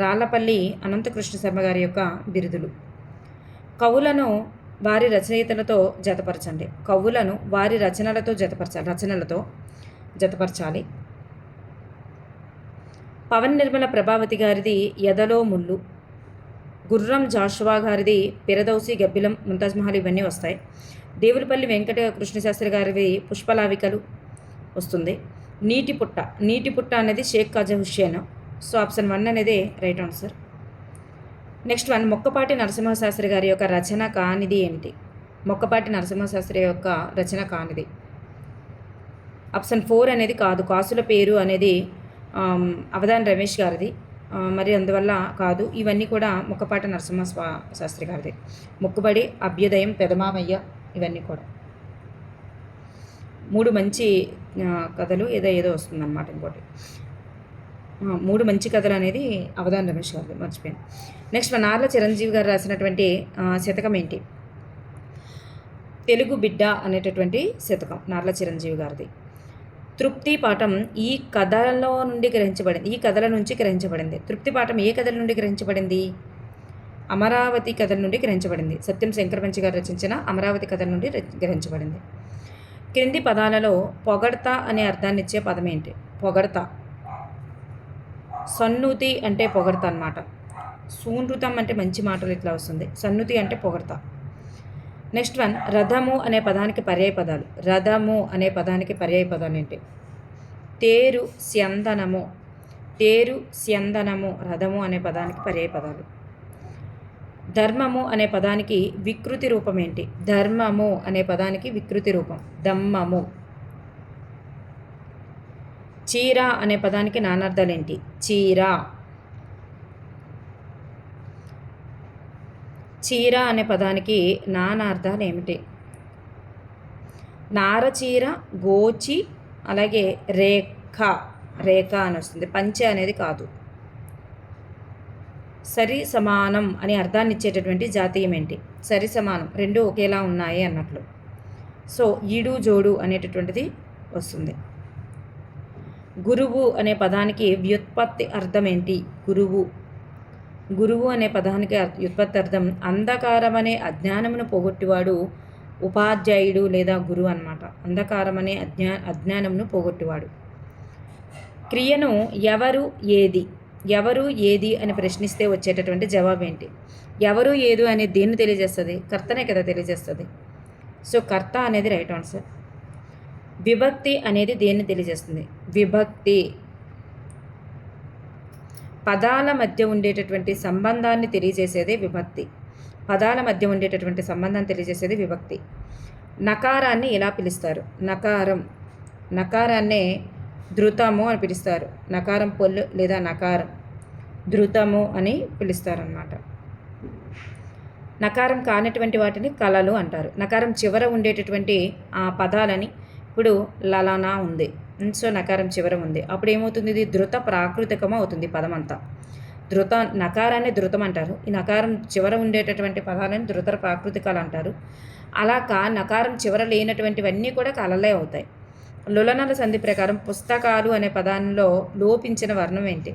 రాళ్లపల్లి అనంతకృష్ణ శర్మ గారి యొక్క బిరుదులు. కవులను వారి రచయితలతో జతపరచండి. కవులను వారి రచనలతో జతపరచాలి. పవన్ నిర్మల ప్రభావతి గారిది ఎదలో ముళ్ళు. గుర్రం జాషువా గారిది పిరదౌసి, గబ్బిలం, ముంతాజ్ మహల్ ఇవన్నీ వస్తాయి. దేవులపల్లి వెంకట కృష్ణశాస్త్రి గారిది పుష్పలావికలు వస్తుంది. నీటి పుట్ట అనేది షేక్ ఖాజా హుస్సేన్. సో ఆప్షన్ 1 అనేది right answer. Next one, Mokkapati Narasimha Sastry గారి యొక్క రచన కానిది ఏమిటి? మొక్కపాటి నరసింహశాస్త్రి యొక్క రచన కానిది ఆప్షన్ 4 అనేది కాదు. కాసుల పేరు అనేది అవధాన్ రమేష్ గారిది, మరి అందువల్ల కాదు. ఇవన్నీ కూడా మొక్కపాటి నరసింహ శాస్త్రి గారిది. మొక్కుబడి, అభ్యుదయం, పెదమామయ్య ఇవన్నీ కూడా 3 మంచి కథలు ఏదో వస్తుందన్నమాట. ఇంకోటి 3 మంచి కథలు అనేది అవధాన్ రమేష్ గారిది, మర్చిపోయాను. నెక్స్ట్ నార్ల చిరంజీవి గారు రాసినటువంటి శతకం ఏంటి? తెలుగు బిడ్డ అనేటటువంటి శతకం నార్ల చిరంజీవి గారిది. తృప్తి పాఠం ఈ కథల నుంచి గ్రహించబడింది. తృప్తి పాఠం ఏ కథల నుండి గ్రహించబడింది? అమరావతి కథల నుండి గ్రహించబడింది. సత్యం శంకరమంచి గారు రచించిన అమరావతి కథల నుండి గ్రహించబడింది. క్రింది పదాలలో పొగడ్త అనే అర్థాన్ని ఇచ్చే పదం ఏంటి? పొగడ్త. సన్నుతి అంటే పొగడ్త అన్నమాట. సూనృతం అంటే మంచి మాటలు ఇట్లా వస్తుంది. సన్నుతి అంటే పొగడ్త. నెక్స్ట్ వన్, రథము అనే పదానికి పర్యాయ పదాలు. రథము అనే పదానికి పర్యాయ పదాలు ఏంటి? తేరు, స్యందనము. రథము అనే పదానికి పర్యాయ పదాలు. ధర్మము అనే పదానికి వికృతి రూపం ఏంటి? ధర్మము అనే పదానికి వికృతి రూపం దమ్మము. చీర అనే పదానికి నానార్థాలు ఏంటి? చీర అనే పదానికి నానార్థాలు ఏమిటి? నారచీర, గోచి, అలాగే రేఖ అని వస్తుంది. పంచె అనేది కాదు. సరి సమానం అనే అర్థాన్ని ఇచ్చేటటువంటి జాతీయం ఏంటి? సరి సమానం, రెండు ఒకేలా ఉన్నాయి అన్నట్లు. సో ఈడు జోడు అనేటటువంటిది వస్తుంది. గురువు అనే పదానికి వ్యుత్పత్తి అర్థం ఏంటి? గురువు అనే పదానికి వ్యుత్పత్తి అర్థం అంధకారం అనే అజ్ఞానమును పోగొట్టివాడు ఉపాధ్యాయుడు లేదా గురువు అన్నమాట. అంధకారం అనే అజ్ఞానమును పోగొట్టివాడు. క్రియను ఎవరు ఏది అని ప్రశ్నిస్తే వచ్చేటటువంటి జవాబు ఏంటి? ఎవరు ఏదు అనేది దేన్ని తెలియజేస్తుంది? కర్తనే కదా తెలియజేస్తుంది. సో కర్త అనేది రైట్ ఆన్సర్. విభక్తి అనేది దేన్ని తెలియజేస్తుంది? విభక్తి పదాల మధ్య ఉండేటటువంటి సంబంధాన్ని తెలియజేసేదే విభక్తి. విభక్తి. నకారాన్ని ఎలా పిలుస్తారు? నకారాన్నే ధృతము అని పిలుస్తారు. నకారం పొల్లు లేదా నకారం ధృతము అని పిలుస్తారన్నమాట. నకారం కానటువంటి వాటిని కళలు అంటారు. నకారం చివర ఉండేటటువంటి ఆ పదాలని ఇప్పుడు లలన ఉంది, సో నకారం చివర ఉంది. అప్పుడు ఏమవుతుంది? ఇది ధృత ప్రాకృతికం అవుతుంది పదం అంతా. నకారాన్ని ధృతం అంటారు. ఈ నకారం చివర ఉండేటటువంటి పదాలను ధృత ప్రాకృతికాలు అంటారు. అలా నకారం చివర లేనటువంటివన్నీ కూడా కలలే అవుతాయి. లులనల సంధి ప్రకారం పుస్తకాలు అనే పదాల్లో లోపించిన వర్ణం ఏంటి?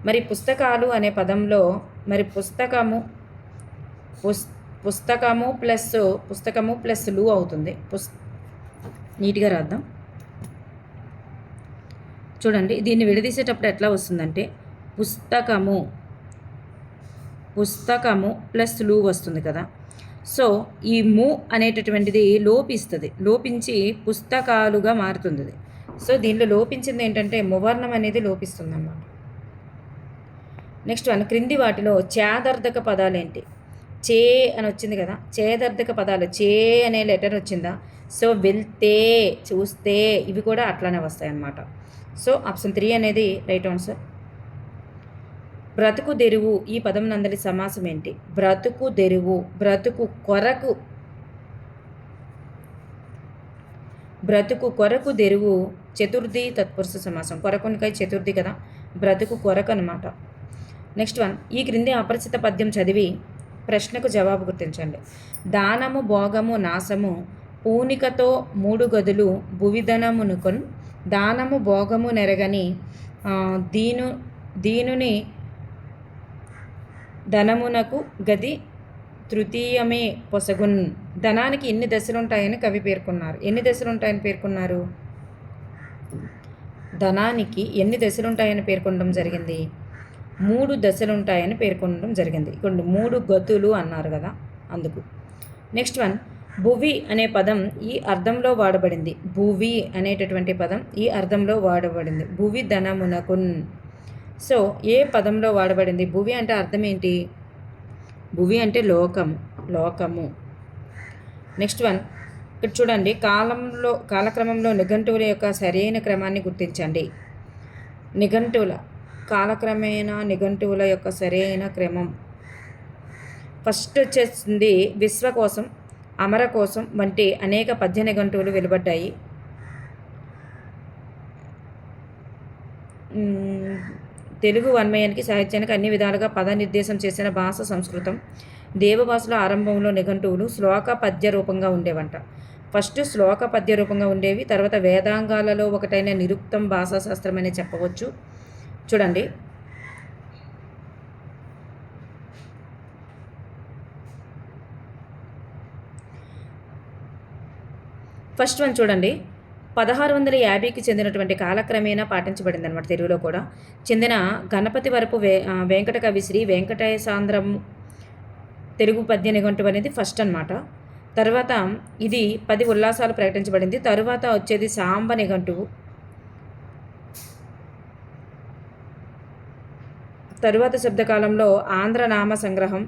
మరి పుస్తకాలు అనే పదంలో మరి పుస్తకము ప్లస్ లు అవుతుంది. నీట్గా రాద్దాం. చూడండి, దీన్ని విడదీసేటప్పుడు ఎట్లా వస్తుందంటే పుస్తకము ప్లస్ లు వస్తుంది కదా. సో ఈ ము అనేటటువంటిది లోపించి పుస్తకాలుగా మారుతుంది. సో దీనిలో లోపించింది ఏంటంటే మువర్ణం అనేది లోపిస్తుంది అన్నమాట. నెక్స్ట్ క్రింది వాటిలో ఛేదర్థక పదాలు ఏంటి? చే అని వచ్చింది కదా, ఛేదర్థక పదాలు చే అనే లెటర్ వచ్చిందా? సో వెళ్తే, చూస్తే ఇవి కూడా అట్లానే వస్తాయి అన్నమాట. సో ఆప్షన్ 3 అనేది రైట్ ఆన్సర్. బ్రతుకు తెరువు ఈ పదం నందలి సమాసం ఏంటి? బ్రతుకు తెరువు, బ్రతుకు కొరకు తెరువు చతుర్థి తత్పురుష సమాసం. కొరకునికై చతుర్థి కదా, బ్రతుకు కొరకు అనమాట. నెక్స్ట్ ఈ క్రింది అపరిచిత పద్యం చదివి ప్రశ్నకు జవాబు గుర్తించండి. దానము భోగము నాశము పూనికతో 3 గదులు భువిధనమునుకొన్ దానము భోగము నెరగని దీనుని ధనమునకు గది తృతీయమే పొసగున్. ధనానికి ఎన్ని దశలు ఉంటాయని కవి పేర్కొన్నారు? ఎన్ని దశలు ఉంటాయని పేర్కొన్నారు? ధనానికి ఎన్ని దశలు ఉంటాయని పేర్కొనడం జరిగింది? 3 దశలు ఉంటాయని పేర్కొనడం జరిగింది. ఇక్కడ 3 గతులు అన్నారు కదా, అందుకు. నెక్స్ట్ భువి అనే పదం ఈ అర్థంలో వాడబడింది. భువి అనేటటువంటి పదం ఈ అర్థంలో వాడబడింది. భువి ధనమునకున్. సో ఏ పదంలో వాడబడింది? భువి అంటే అర్థం ఏంటి? భువి అంటే లోకము. నెక్స్ట్ ఇక్కడ చూడండి, కాలక్రమంలో నిఘంటువుల యొక్క సరైన క్రమాన్ని గుర్తించండి. నిఘంటువుల యొక్క సరైన క్రమం ఫస్ట్ వచ్చేసింది విశ్వకోశం, అమరకోశం వంటి అనేక పద్య నిఘంటువులు వెలువడ్డాయి. తెలుగు వాన్మయానికి సాహిత్యానికి అన్ని విధాలుగా పద నిర్దేశం చేసిన భాష సంస్కృతం. దేవభాషలో ఆరంభంలో నిఘంటువులు శ్లోక పద్య రూపంగా ఉండేవంట. ఫస్ట్ శ్లోక పద్య రూపంగా ఉండేవి, తర్వాత వేదాంగాలలో ఒకటైన నిరుక్తం భాషాశాస్త్రం అని చెప్పవచ్చు. చూడండి, ఫస్ట్ చూడండి, 1650కి చెందినటువంటి కాలక్రమేణా పాటించబడింది అనమాట. తెలుగులో కూడా చెందిన గణపతి వరపు వెంకట కవి శ్రీ వెంకటేశాంధ్రం తెలుగు పద్య నిఘంటువు అనేది ఫస్ట్ అనమాట. తర్వాత ఇది 10 ఉల్లాసాలు ప్రకటించబడింది. తరువాత వచ్చేది సాంబ నిఘంటువు. తరువాత శబ్దకాలంలో ఆంధ్రనామ సంగ్రహం.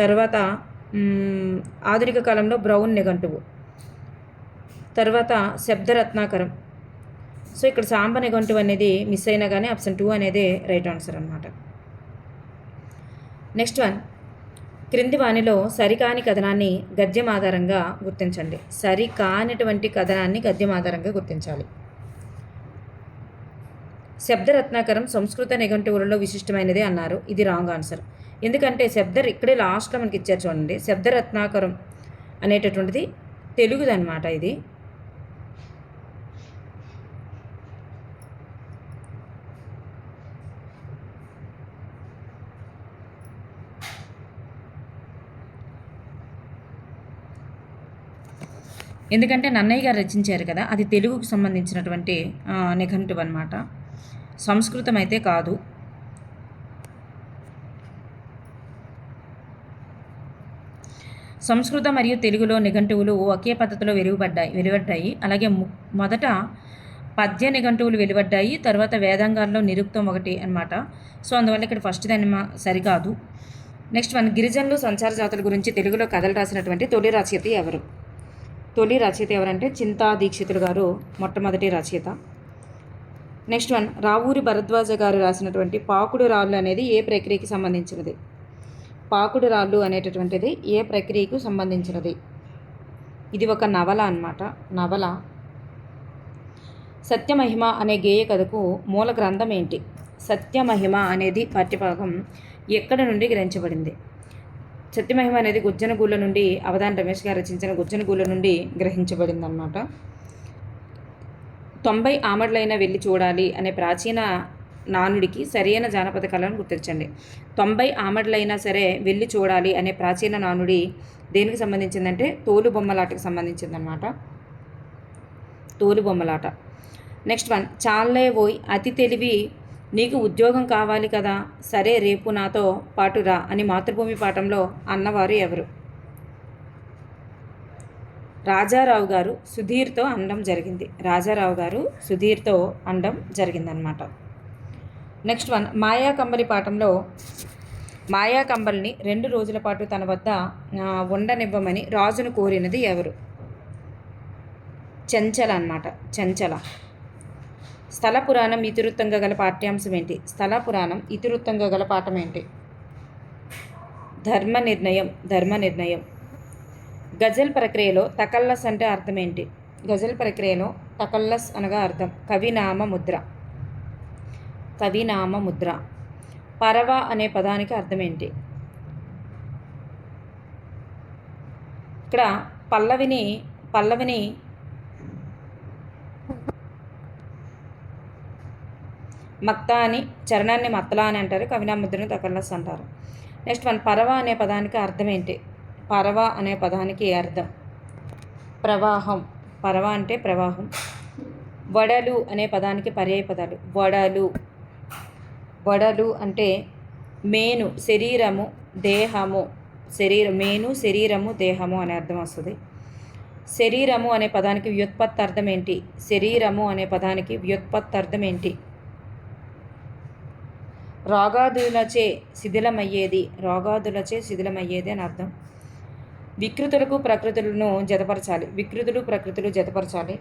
తర్వాత ఆధునిక కాలంలో బ్రౌన్ నిఘంటువు. తర్వాత శబ్దరత్నాకరం. సో ఇక్కడ సాంబ నిఘంటువు అనేది మిస్ అయినా కానీ ఆప్షన్ 2 అనేది రైట్ ఆన్సర్ అనమాట. నెక్స్ట్ క్రింది వానిలో సరికాని కథనాన్ని గద్యం ఆధారంగా గుర్తించండి. సరికానిటువంటి కథనాన్ని గద్యం ఆధారంగా గుర్తించాలి. శబ్దరత్నాకరం సంస్కృత నిఘంటువులలో విశిష్టమైనది అన్నారు. ఇది రాంగ్ ఆన్సర్. ఎందుకంటే ఇక్కడే లాస్ట్లో మనకి ఇచ్చారు చూడండి. శబ్దరత్నాకరం అనేటటువంటిది తెలుగుదన్నమాట. ఇది ఎందుకంటే నన్నయ్య గారు రచించారు కదా, అది తెలుగుకు సంబంధించినటువంటి నిఘంటువు అన్నమాట, సంస్కృతం అయితే కాదు. సంస్కృత మరియు తెలుగులో నిఘంటువులు ఒకే పద్ధతిలో వెలువడ్డాయి. అలాగే మొదట పద్య నిఘంటువులు వెలువడ్డాయి, తర్వాత వేదాంగాల్లో నిరుక్తం ఒకటి అనమాట. సో అందువల్ల ఇక్కడ ఫస్ట్ దాన్ని సరికాదు. నెక్స్ట్ గిరిజనులు సంచార జాతుల గురించి తెలుగులో కథలు రాసినటువంటి తొలి రచయిత ఎవరంటే చింతా దీక్షితులు గారు మొట్టమొదటి రచయిత. నెక్స్ట్ రావూరి భరద్వాజ గారు రాసినటువంటి పాకుడు రాళ్ళు అనేది ఏ ప్రక్రియకి సంబంధించినది? పాకుడు రాళ్ళు అనేటటువంటిది ఏ ప్రక్రియకు సంబంధించినది? ఇది ఒక నవల అన్నమాట. నవల. సత్యమహిమ అనే గేయ కథకు మూల గ్రంథం ఏంటి? సత్యమహిమ అనేది పాఠ్యభాగం ఎక్కడ నుండి గ్రహించబడింది? సత్యమహిమ అనేది గుజ్జనగూళ్ళ నుండి అవధాన్ రమేష్ గారు రచించిన గుజ్జనగూళ్ళ నుండి గ్రహించబడింది అన్నమాట. 90 ఆమడ్లైనా వెళ్ళి చూడాలి అనే ప్రాచీన నానుడికి సరైన జానపద కళను గుర్తించండి. 90 ఆమడ్లైనా సరే వెళ్ళి చూడాలి అనే ప్రాచీన నానుడి దేనికి సంబంధించిందంటే తోలుబొమ్మలాటకు సంబంధించిందనమాట. తోలుబొమ్మలాట. నెక్స్ట్ వన్, చాలే ఓయ్ అతి తెలివి, నీకు ఉద్యోగం కావాలి కదా, సరే రేపు నాతో పాటురా అని మాతృభూమి పాఠంలో అన్నవారు ఎవరు? రాజారావు గారు సుధీర్తో అనడం జరిగింది. రాజారావు గారు సుధీర్తో అనడం జరిగిందనమాట. నెక్స్ట్ వన్, మాయాకంబలి పాఠంలో మాయాకంబల్ని 2 రోజుల పాటు తన వద్ద ఉండనివ్వమని రాజును కోరినది ఎవరు? చెంచల అన్నమాట. చెంచల. స్థల పురాణం ఇతివృత్తంగా గల పాఠ్యాంశం ఏంటి? స్థల పురాణం ఇతివృత్తంగా గల పాఠం ఏంటి? ధర్మ నిర్ణయం. ధర్మ నిర్ణయం. గజల్ ప్రక్రియలో తకల్లస్ అంటే అర్థం ఏంటి? గజల్ ప్రక్రియలో తకల్లస్ అనగా అర్థం కవినామ ముద్ర. కవినామ ముద్ర. పరవ అనే పదానికి అర్థం ఏంటి? ఇక్కడ పల్లవిని మక్తా అని, చరణాన్ని మత్తలా అని అంటారు. కవినామ ముద్రను తకల్లస్ అంటారు. నెక్స్ట్ వన్, పరవ అనే పదానికి అర్థం ఏంటి? పరవ అనే పదానికి అర్థం ప్రవాహం. పరవ అంటే ప్రవాహం. వడలు అనే పదానికి పర్యాయ పదాలు. వడలు. వడలు అంటే మేను, శరీరము, దేహము. మేను, శరీరము, దేహము అనే అర్థం వస్తుంది. శరీరము అనే పదానికి వ్యుత్పత్తి అర్థం ఏంటి? శరీరము అనే పదానికి వ్యుత్పత్తి అర్థం ఏంటి? రోగాదులచే శిథిలమయ్యేది. రోగాదులచే శిథిలమయ్యేది అని అర్థం. వికృతులకు ప్రకృతులను జతపరచాలి. వికృతులు ప్రకృతులు జతపరచాలి.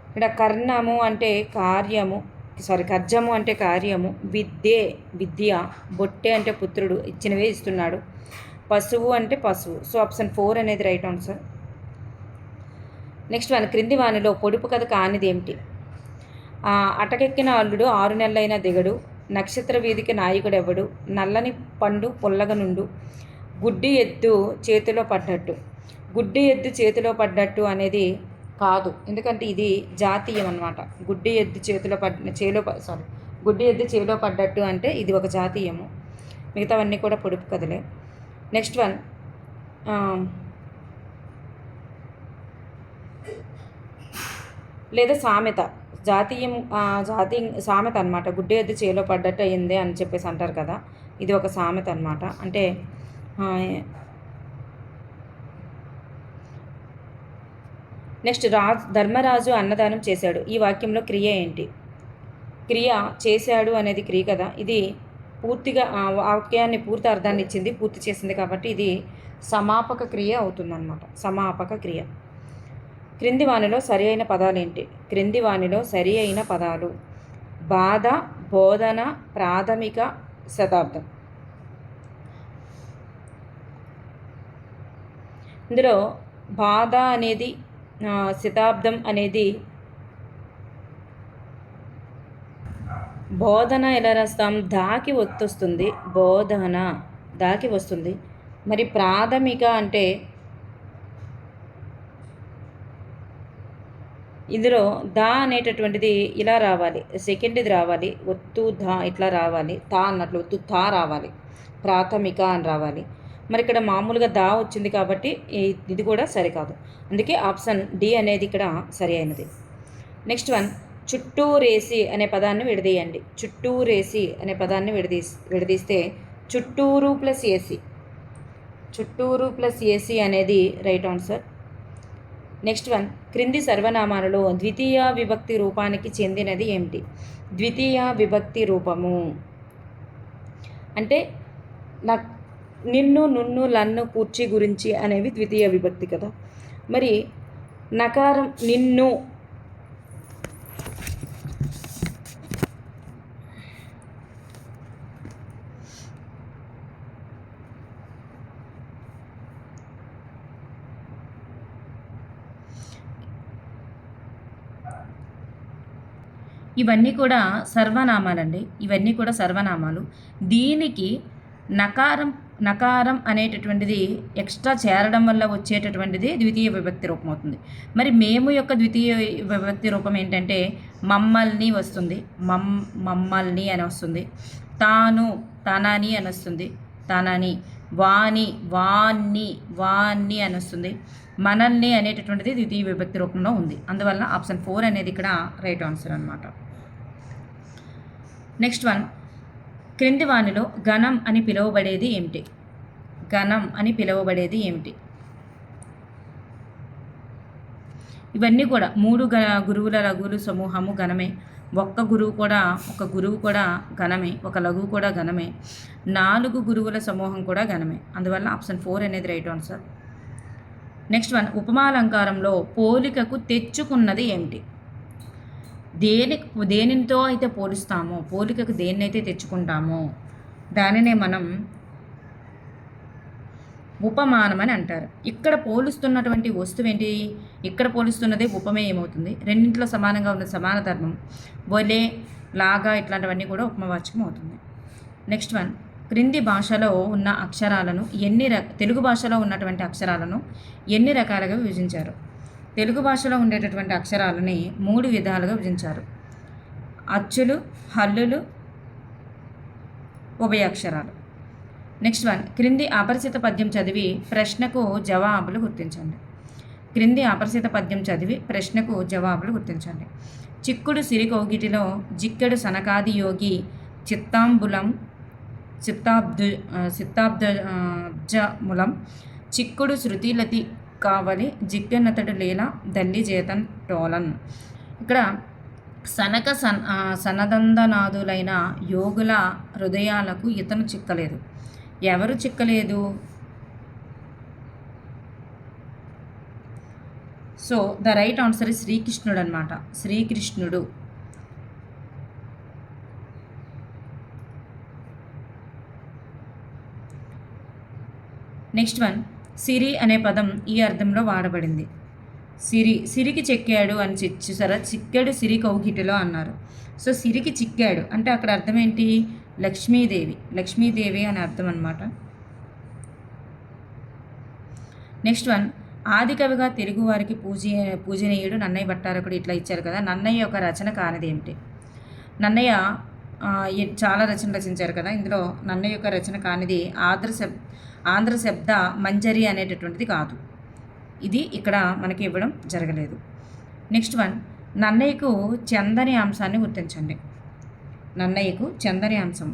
ఇక్కడ కర్ణము అంటే కార్యము, కర్జము అంటే కార్యము. విద్య. బొట్టె అంటే పుత్రుడు, ఇచ్చినవే ఇస్తున్నాడు. పశువు అంటే పశువు. సో ఆప్షన్ 4 అనేది రైట్ ఆన్సర్. నెక్స్ట్ వన్, క్రింది వానిలో పొడుపు కథ కానిది ఏమిటి? అటకెక్కిన అల్లుడు 6 నెలలైనా దిగడు, నక్షత్ర వీధికి నాయకుడు ఎవడు, నల్లని పండు పుల్లగనుండు, గుడ్డి ఎద్దు చేతిలో పడ్డట్టు. గుడ్డి ఎద్దు చేతిలో పడ్డట్టు అనేది కాదు, ఎందుకంటే ఇది జాతీయం అన్నమాట. గుడ్డి ఎద్దు గుడ్డి ఎద్దు చేలో పడ్డట్టు అంటే ఇది ఒక జాతీయము. మిగతావన్నీ కూడా పొడుపు కథలే. నెక్స్ట్ వన్, లేదా సామెత. జాతీయం సామెత అనమాట. గుడ్డి ఎద్దు చేలో పడ్డట్టు అయ్యింది అని చెప్పేసి అంటారు కదా, ఇది ఒక సామెత అనమాట. అంటే నెక్స్ట్, ధర్మరాజు అన్నదానం చేశాడు. ఈ వాక్యంలో క్రియ ఏంటి? క్రియ చేశాడు అనేది క్రియ కదా, ఇది పూర్తిగా వాక్యాన్ని పూర్తి అర్థాన్ని ఇచ్చింది, పూర్తి చేసింది కాబట్టి ఇది సమాపక క్రియ అవుతుందన్నమాట. సమాపక క్రియ. క్రింది వానిలో సరి అయిన పదాలు ఏంటి? క్రింది వానిలో సరి అయిన పదాలు బాధ, బోధన, ప్రాథమిక, శతాబ్దం. ఇందులో బాధ అనేది, శతాబ్దం అనేది, బోధన ఎలా రాస్తాం? దాకి వస్తుంది. బోధన దాకి వస్తుంది. మరి ప్రాథమిక అంటే ఇందులో దా అనేటటువంటిది ఇలా రావాలి, సెకండ్ది రావాలి, ఒత్తు ధా ఇట్లా రావాలి, తా అన్నట్లు ఒత్తు తా రావాలి, ప్రాథమిక అని రావాలి. మరి ఇక్కడ మామూలుగా దా వచ్చింది కాబట్టి ఇది కూడా సరికాదు. అందుకే ఆప్షన్ డి అనేది ఇక్కడ సరి అయినది. నెక్స్ట్ వన్, చుట్టూరేసి అనే పదాన్ని విడదీయండి. చుట్టూరేసి అనే పదాన్ని విడదీస్తే చుట్టూరు ప్లస్ ఏసీ. చుట్టూరు ప్లస్ ఏసీ అనేది రైట్ ఆన్సర్. నెక్స్ట్ వన్, క్రింది సర్వనామాలలో ద్వితీయ విభక్తి రూపానికి చెందినది ఏమిటి? ద్వితీయ విభక్తి రూపము అంటే నిన్ను, నున్ను, లన్ను, కూర్చి, గురించి అనేవి ద్వితీయ విభక్తి కదా. మరి నకారం నిన్ను, ఇవన్నీ కూడా సర్వనామాలండి. ఇవన్నీ కూడా సర్వనామాలు. దీనికి నకారం నకారం అనేటటువంటిది ఎక్స్ట్రా చేరడం వల్ల వచ్చేటటువంటిది ద్వితీయ విభక్తి రూపం అవుతుంది. మరి మేము యొక్క ద్వితీయ విభక్తి రూపం ఏంటంటే మమ్మల్ని వస్తుంది. మమ్మల్ని అని వస్తుంది. తాను తనని అని వస్తుంది. తనని. వాని వాన్ని అని వస్తుంది. మనల్ని అనేటటువంటిది ద్వితీయ విభక్తి రూపంలో ఉంది. అందువల్ల ఆప్షన్ 4 అనేది ఇక్కడ రైట్ ఆన్సర్ అనమాట. నెక్స్ట్ వన్, క్రింది వానిలో గణం అని పిలువబడేది ఏమిటి? గణం అని పిలువబడేది ఏమిటి? ఇవన్నీ కూడా 3 గురువుల లఘువులు సమూహము గణమే. ఒక గురువు కూడా గణమే. ఒక లఘువు కూడా గణమే. 4 గురువుల సమూహం కూడా గణమే. అందువల్ల ఆప్షన్ 4 అనేది రైట్ ఆన్సర్. నెక్స్ట్ వన్, ఉపమాలంకారంలో పోలికకు తెచ్చుకున్నది ఏమిటి? దేనితో అయితే పోలుస్తామో, పోలికకు దేన్నైతే తెచ్చుకుంటామో దానినే మనం ఉపమానం అని అంటారు. ఇక్కడ పోలుస్తున్నటువంటి వస్తువు ఏంటి? ఇక్కడ పోలుస్తున్నదే ఉపమేయం అవుతుంది. రెండింటిలో సమానంగా ఉన్న సమాన ధర్మం, వలే, లాగా ఇట్లాంటివన్నీ కూడా ఉపమవాచకం అవుతుంది. నెక్స్ట్ వన్, క్రింది భాషలో ఉన్న అక్షరాలను తెలుగు భాషలో ఉన్నటువంటి అక్షరాలను ఎన్ని రకాలుగా విభజించారు? తెలుగు భాషలో ఉండేటటువంటి అక్షరాలని 3 విధాలుగా విభజించారు. అచ్చులు, హల్లులు, ఉభయాక్షరాలు. నెక్స్ట్ వన్, క్రింది అపరిచిత పద్యం చదివి ప్రశ్నకు జవాబులు గుర్తించండి. క్రింది అపరిచిత పద్యం చదివి ప్రశ్నకు జవాబులు గుర్తించండి. చిక్కుడు సిరి కౌగిటిలో జిక్కెడు సనకాది యోగి చిత్తాంబులం సిత్తాబ్జములం చిక్కుడు శృతిలతి కావలి జిగ్గెన్నతడు లీల దల్లి చేతన్ టోలన్. ఇక్కడ సనదందనాదులైన యోగుల హృదయాలకు ఇతను చిక్కలేదు. ఎవరు చిక్కలేదు? So the right answer is శ్రీకృష్ణుడు అనమాట. శ్రీకృష్ణుడు. నెక్స్ట్ వన్, సిరి అనే పదం ఈ అర్థంలో వాడబడింది. సిరికి చెక్కాడు అని చూసారా? చిక్కాడు సిరి కౌగిటిలో అన్నారు. సో సిరికి చిక్కాడు అంటే అక్కడ అర్థం ఏంటి? లక్ష్మీదేవి అని అర్థం అనమాట. నెక్స్ట్ వన్, ఆది కవిగా తెలుగువారికి పూజనీయుడు నన్నయ్య భట్టారకుడు ఇట్లా ఇచ్చారు కదా. నన్నయ్య యొక్క రచన కానిది ఏమిటి? నన్నయ్య చాలా రచనలు రచించారు కదా. ఇందులో నన్నయ్య యొక్క రచన కానిది ఆంధ్ర శబ్ద మంజరి అనేటటువంటిది కాదు. ఇది ఇక్కడ మనకి ఇవ్వడం జరగలేదు. నెక్స్ట్ వన్, నన్నయ్యకు చందని అంశాన్ని గుర్తించండి. నన్నయ్యకు చందని అంశం.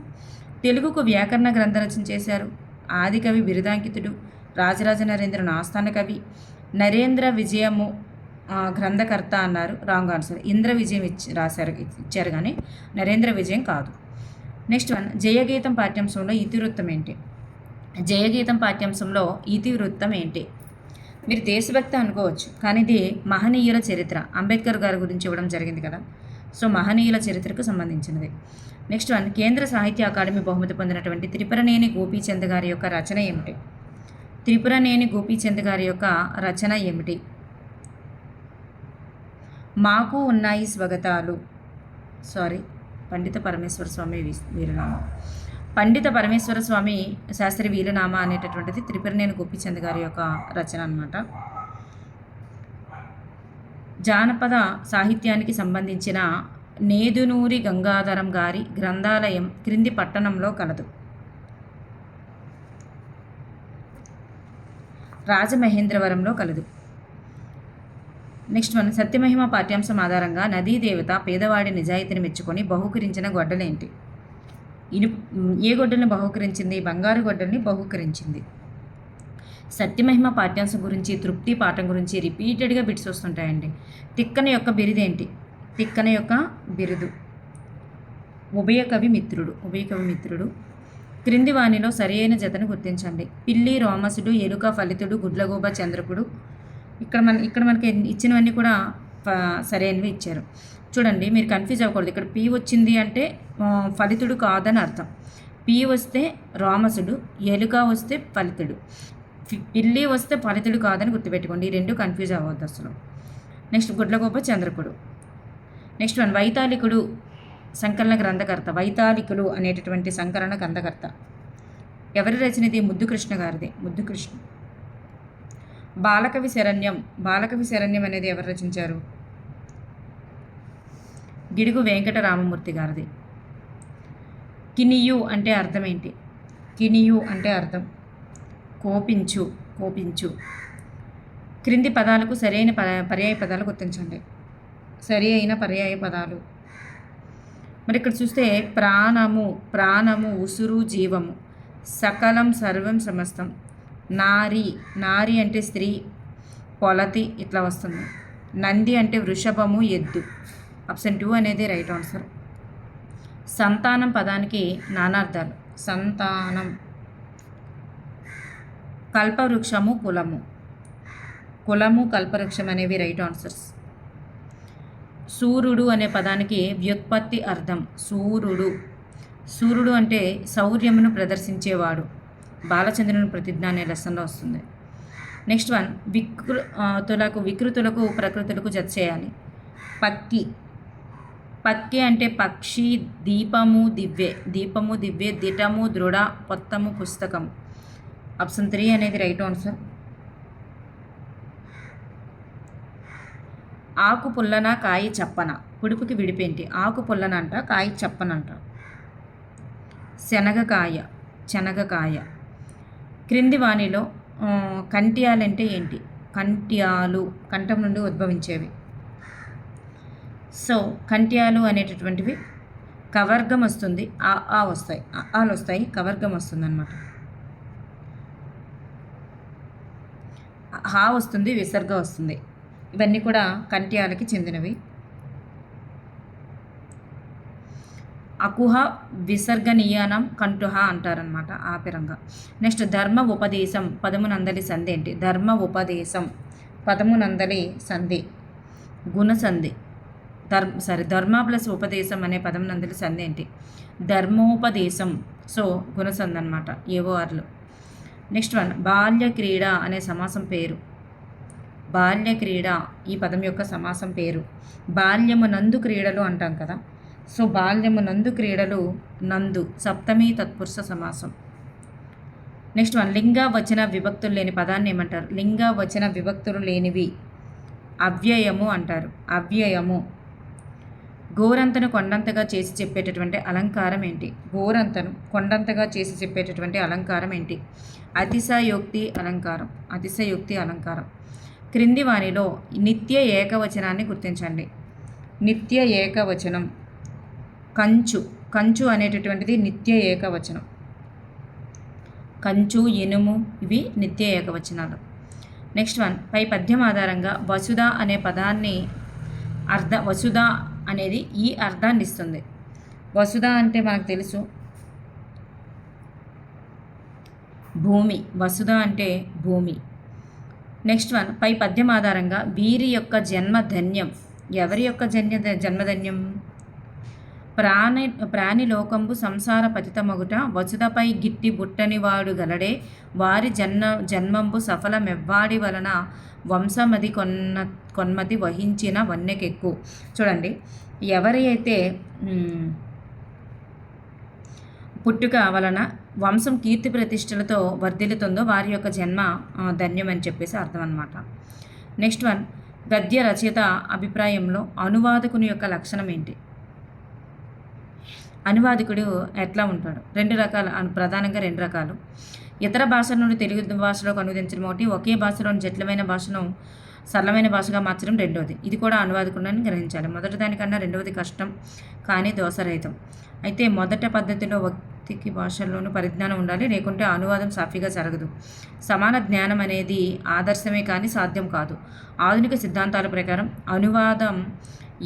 తెలుగుకు వ్యాకరణ గ్రంథ రచన చేశారు. ఆదికవి బిరుదాంకితుడు. రాజరాజ నరేంద్రుని ఆస్థాన కవి. నరేంద్ర విజయము గ్రంథకర్త అన్నారు. Wrong answer. ఇంద్ర విజయం ఇచ్చారు కానీ నరేంద్ర విజయం కాదు. నెక్స్ట్ వన్, జయగీతం పాఠ్యాంశంలో ఇతివృత్తం ఏంటి? జయగీతం పాఠ్యాంశంలో ఇతివృత్తం ఏంటి? మీరు దేశభక్తి అనుకోవచ్చు కానీ ఇది మహనీయుల చరిత్ర. అంబేద్కర్ గారి గురించి ఇవ్వడం జరిగింది కదా. సో మహనీయుల చరిత్రకు సంబంధించినది. నెక్స్ట్ వన్, కేంద్ర సాహిత్య అకాడమీ బహుమతి పొందినటువంటి త్రిపురనేని గోపీచంద్ గారి యొక్క రచన ఏమిటి? త్రిపురనేని గోపీచంద్ గారి యొక్క రచన ఏమిటి? మాకు ఉన్నాయి స్వాగతాలు. పండిత పరమేశ్వర స్వామి వీలునామా. పండిత పరమేశ్వర స్వామి శాస్త్రి వీలునామా అనేటటువంటిది త్రిపురనేని గోపీచంద్ గారి యొక్క రచన అన్నమాట. జానపద సాహిత్యానికి సంబంధించిన నేదునూరి గంగాధరం గారి గ్రంథాలయం క్రింది పట్టణంలో కలదు. రాజమహేంద్రవరంలో కలదు. నెక్స్ట్ వన్, సత్యమహిమ పాఠ్యాంశం ఆధారంగా నదీ దేవత పేదవాడి నిజాయితీని మెచ్చుకొని బహుకరించిన గొడ్డలేంటి? ఏ గొడ్డల్ని బహుకరించింది? బంగారు గొడ్డల్ని బహుకరించింది. సత్యమహిమ పాఠ్యాంశం గురించి, తృప్తి పాఠం గురించి రిపీటెడ్గా బిట్స్ వస్తుంటాయండి. తిక్కన యొక్క బిరుదేంటి? తిక్కన యొక్క బిరుదు ఉభయకవి మిత్రుడు. క్రింది వానిలో సరైన జతను గుర్తించండి. పిల్లి రోమసుడు, ఎలుక ఫలితుడు, గుడ్లగూబ చంద్రకుడు. ఇక్కడ మనకి ఇచ్చినవన్నీ కూడా సరైనవి ఇచ్చారు. చూడండి, మీరు కన్ఫ్యూజ్ అవ్వకూడదు. ఇక్కడ పి వచ్చింది అంటే ఫలితుడు కాదని అర్థం. పి వస్తే రామసుడు, ఎలుక వస్తే ఫలితుడు, పిల్లి వస్తే ఫలితుడు కాదని గుర్తుపెట్టుకోండి. ఈ రెండు కన్ఫ్యూజ్ అవ్వద్దు అసలు. నెక్స్ట్ గుడ్లగోప చంద్రకుడు. నెక్స్ట్ వన్ వైతాళికుడు సంకలన గ్రంథకర్త. వైతాళికులు అనేటటువంటి సంకలన గ్రంథకర్త ఎవరి రచన ఇది? ముద్దుకృష్ణ గారిది. ముద్దుకృష్ణ. బాలకవి శరణ్యం. బాలకవి శరణ్యం అనేది ఎవరు రచించారు? గిడుగు వెంకటరామమూర్తి గారిది. కినియు అంటే అర్థం ఏంటి? కినియు అంటే అర్థం కోపించు, కోపించు. క్రింది పదాలకు సరైన పర్యాయ పదాలు గుర్తించండి. సరి అయిన పర్యాయ పదాలు మరి ఇక్కడ చూస్తే ప్రాణము, ప్రాణము, ఉసురు, జీవము, సకలం, సర్వం, సమస్తం. నారి, నారి అంటే స్త్రీ, పొలతి ఇట్లా వస్తుంది. నంది అంటే వృషభము, ఎద్దు. ఆప్షన్ 2 అనేది రైట్ ఆన్సర్. సంతానం పదానికి నానార్థాలు. సంతానం. కల్పవృక్షము, కులము. కులము, కల్పవృక్షం అనేవి రైట్ ఆన్సర్స్. సూర్యుడు అనే పదానికి వ్యుత్పత్తి అర్థం. సూర్యుడు. సూర్యుడు అంటే శౌర్యమును ప్రదర్శించేవాడు. బాలచంద్రుని ప్రతిజ్ఞ అనే లెసన్లో వస్తుంది. నెక్స్ట్ వన్, వికృతులకు ప్రకృతులకు జత చేయాలి. పక్కి. పక్కి అంటే పక్షి, దీపము, దివ్వె. దీపము, దివ్వె, దిటము, దృఢ, పొత్తము, పుస్తకం. ఆప్షన్ 3 అనేది రైట్ ఆన్సర్. ఆకు పుల్లన, కాయ చప్పన. పుడుపుకి విడిపేంటి? ఆకు పుల్లన అంట, కాయ చప్పనంట. శనగకాయ, శనగకాయ. క్రింది వాణిలో కంట్యాలు అంటే ఏంటి? కంట్యాలు కంఠం నుండి ఉద్భవించేవి. సో కంట్యాలు అనేటటువంటివి కవర్గం వస్తుంది, ఆ వస్తాయి, ఆలు వస్తాయి, కవర్గం వస్తుంది అనమాట. హా వస్తుంది, విసర్గ వస్తుంది. ఇవన్నీ కూడా కంట్యాలకి చెందినవి. అకుహ విసర్గనీయానం కంఠుహ అంటారనమాట ఆ పరంగా. నెక్స్ట్ ధర్మ ఉపదేశం పదమునందలి సంధి ఏంటి? ధర్మ ఉపదేశం పదమునందలి సంధి గుణసంధి. ధర్మ ప్లస్ ఉపదేశం అనే పదమునందలి సంధి ఏంటి? ధర్మోపదేశం. సో గుణసంధి అనమాట, ఏవోఆర్లు. నెక్స్ట్ వన్, బాల్య క్రీడ అనే సమాసం పేరు. బాల్య క్రీడ ఈ పదం యొక్క సమాసం పేరు. బాల్యము నందు క్రీడలు అంటాం కదా. సో బాల్యము నందు క్రీడలు, నందు సప్తమి తత్పురుష సమాసం. నెక్స్ట్ వన్, లింగ వచన విభక్తులు లేని పదాన్ని ఏమంటారు? లింగ వచన విభక్తులు లేనివి అవ్యయము అంటారు. అవ్యయము. గోరంతను కొండంతగా చేసి చెప్పేటటువంటి అలంకారం ఏంటి? గోరంతను కొండంతగా చేసి చెప్పేటటువంటి అలంకారం ఏంటి? అతిశయోక్తి అలంకారం. అతిశయోక్తి అలంకారం. క్రింది వానిలో నిత్య ఏకవచనాన్ని గుర్తించండి. నిత్య ఏకవచనం. కంచు. కంచు అనేటటువంటిది నిత్య ఏకవచనం. కంచు, ఇనుము ఇవి నిత్య ఏకవచనాలు. నెక్స్ట్ వన్, పై పద్యం ఆధారంగా వసుధ అనే పదాన్ని వసుధ అనేది ఈ అర్థాన్ని ఇస్తుంది. వసుధ అంటే మనకు తెలుసు భూమి. వసుధ అంటే భూమి. నెక్స్ట్ వన్, పై పద్యం ఆధారంగా వీరి యొక్క జన్మధన్యం. ఎవరి యొక్క జన్మధన్యం? ప్రాణిలోకంబు సంసార పతితమగుట వసుధపై గిట్టి బుట్టని వాడు గలడే వారి జన్మంబు సఫలమెవ్వాడి వలన వంశమది కొన్మతి వహించిన వన్నెకెక్కు. చూడండి, ఎవరి అయితే పుట్టుక వలన వంశం కీర్తి ప్రతిష్టలతో వర్ధిల్లుతుందో వారి యొక్క జన్మ ధన్యం అని చెప్పేసి అర్థం అన్నమాట. నెక్స్ట్ వన్, గద్య రచయిత అభిప్రాయంలో అనువాదకుని యొక్క లక్షణం ఏంటి? అనువాదకుడు ఎట్లా ఉంటాడు? ప్రధానంగా రెండు రకాలు. ఇతర భాషల నుండి తెలుగు భాషలోకి అనువదించడం ఒకటి, ఒకే భాషలోని జటిలమైన భాషను సరళమైన భాషగా మార్చడం రెండవది. ఇది కూడా అనువాదకుడిని గ్రహించాలి. మొదటి దానికన్నా రెండవది కష్టం కానీ దోషరహితం. అయితే మొదట పద్ధతిలో వ్యక్తికి భాషల్లోనూ పరిజ్ఞానం ఉండాలి, లేకుంటే అనువాదం సాఫీగా జరగదు. సమాన జ్ఞానం అనేది ఆదర్శమే కానీ సాధ్యం కాదు. ఆధునిక సిద్ధాంతాల ప్రకారం అనువాదం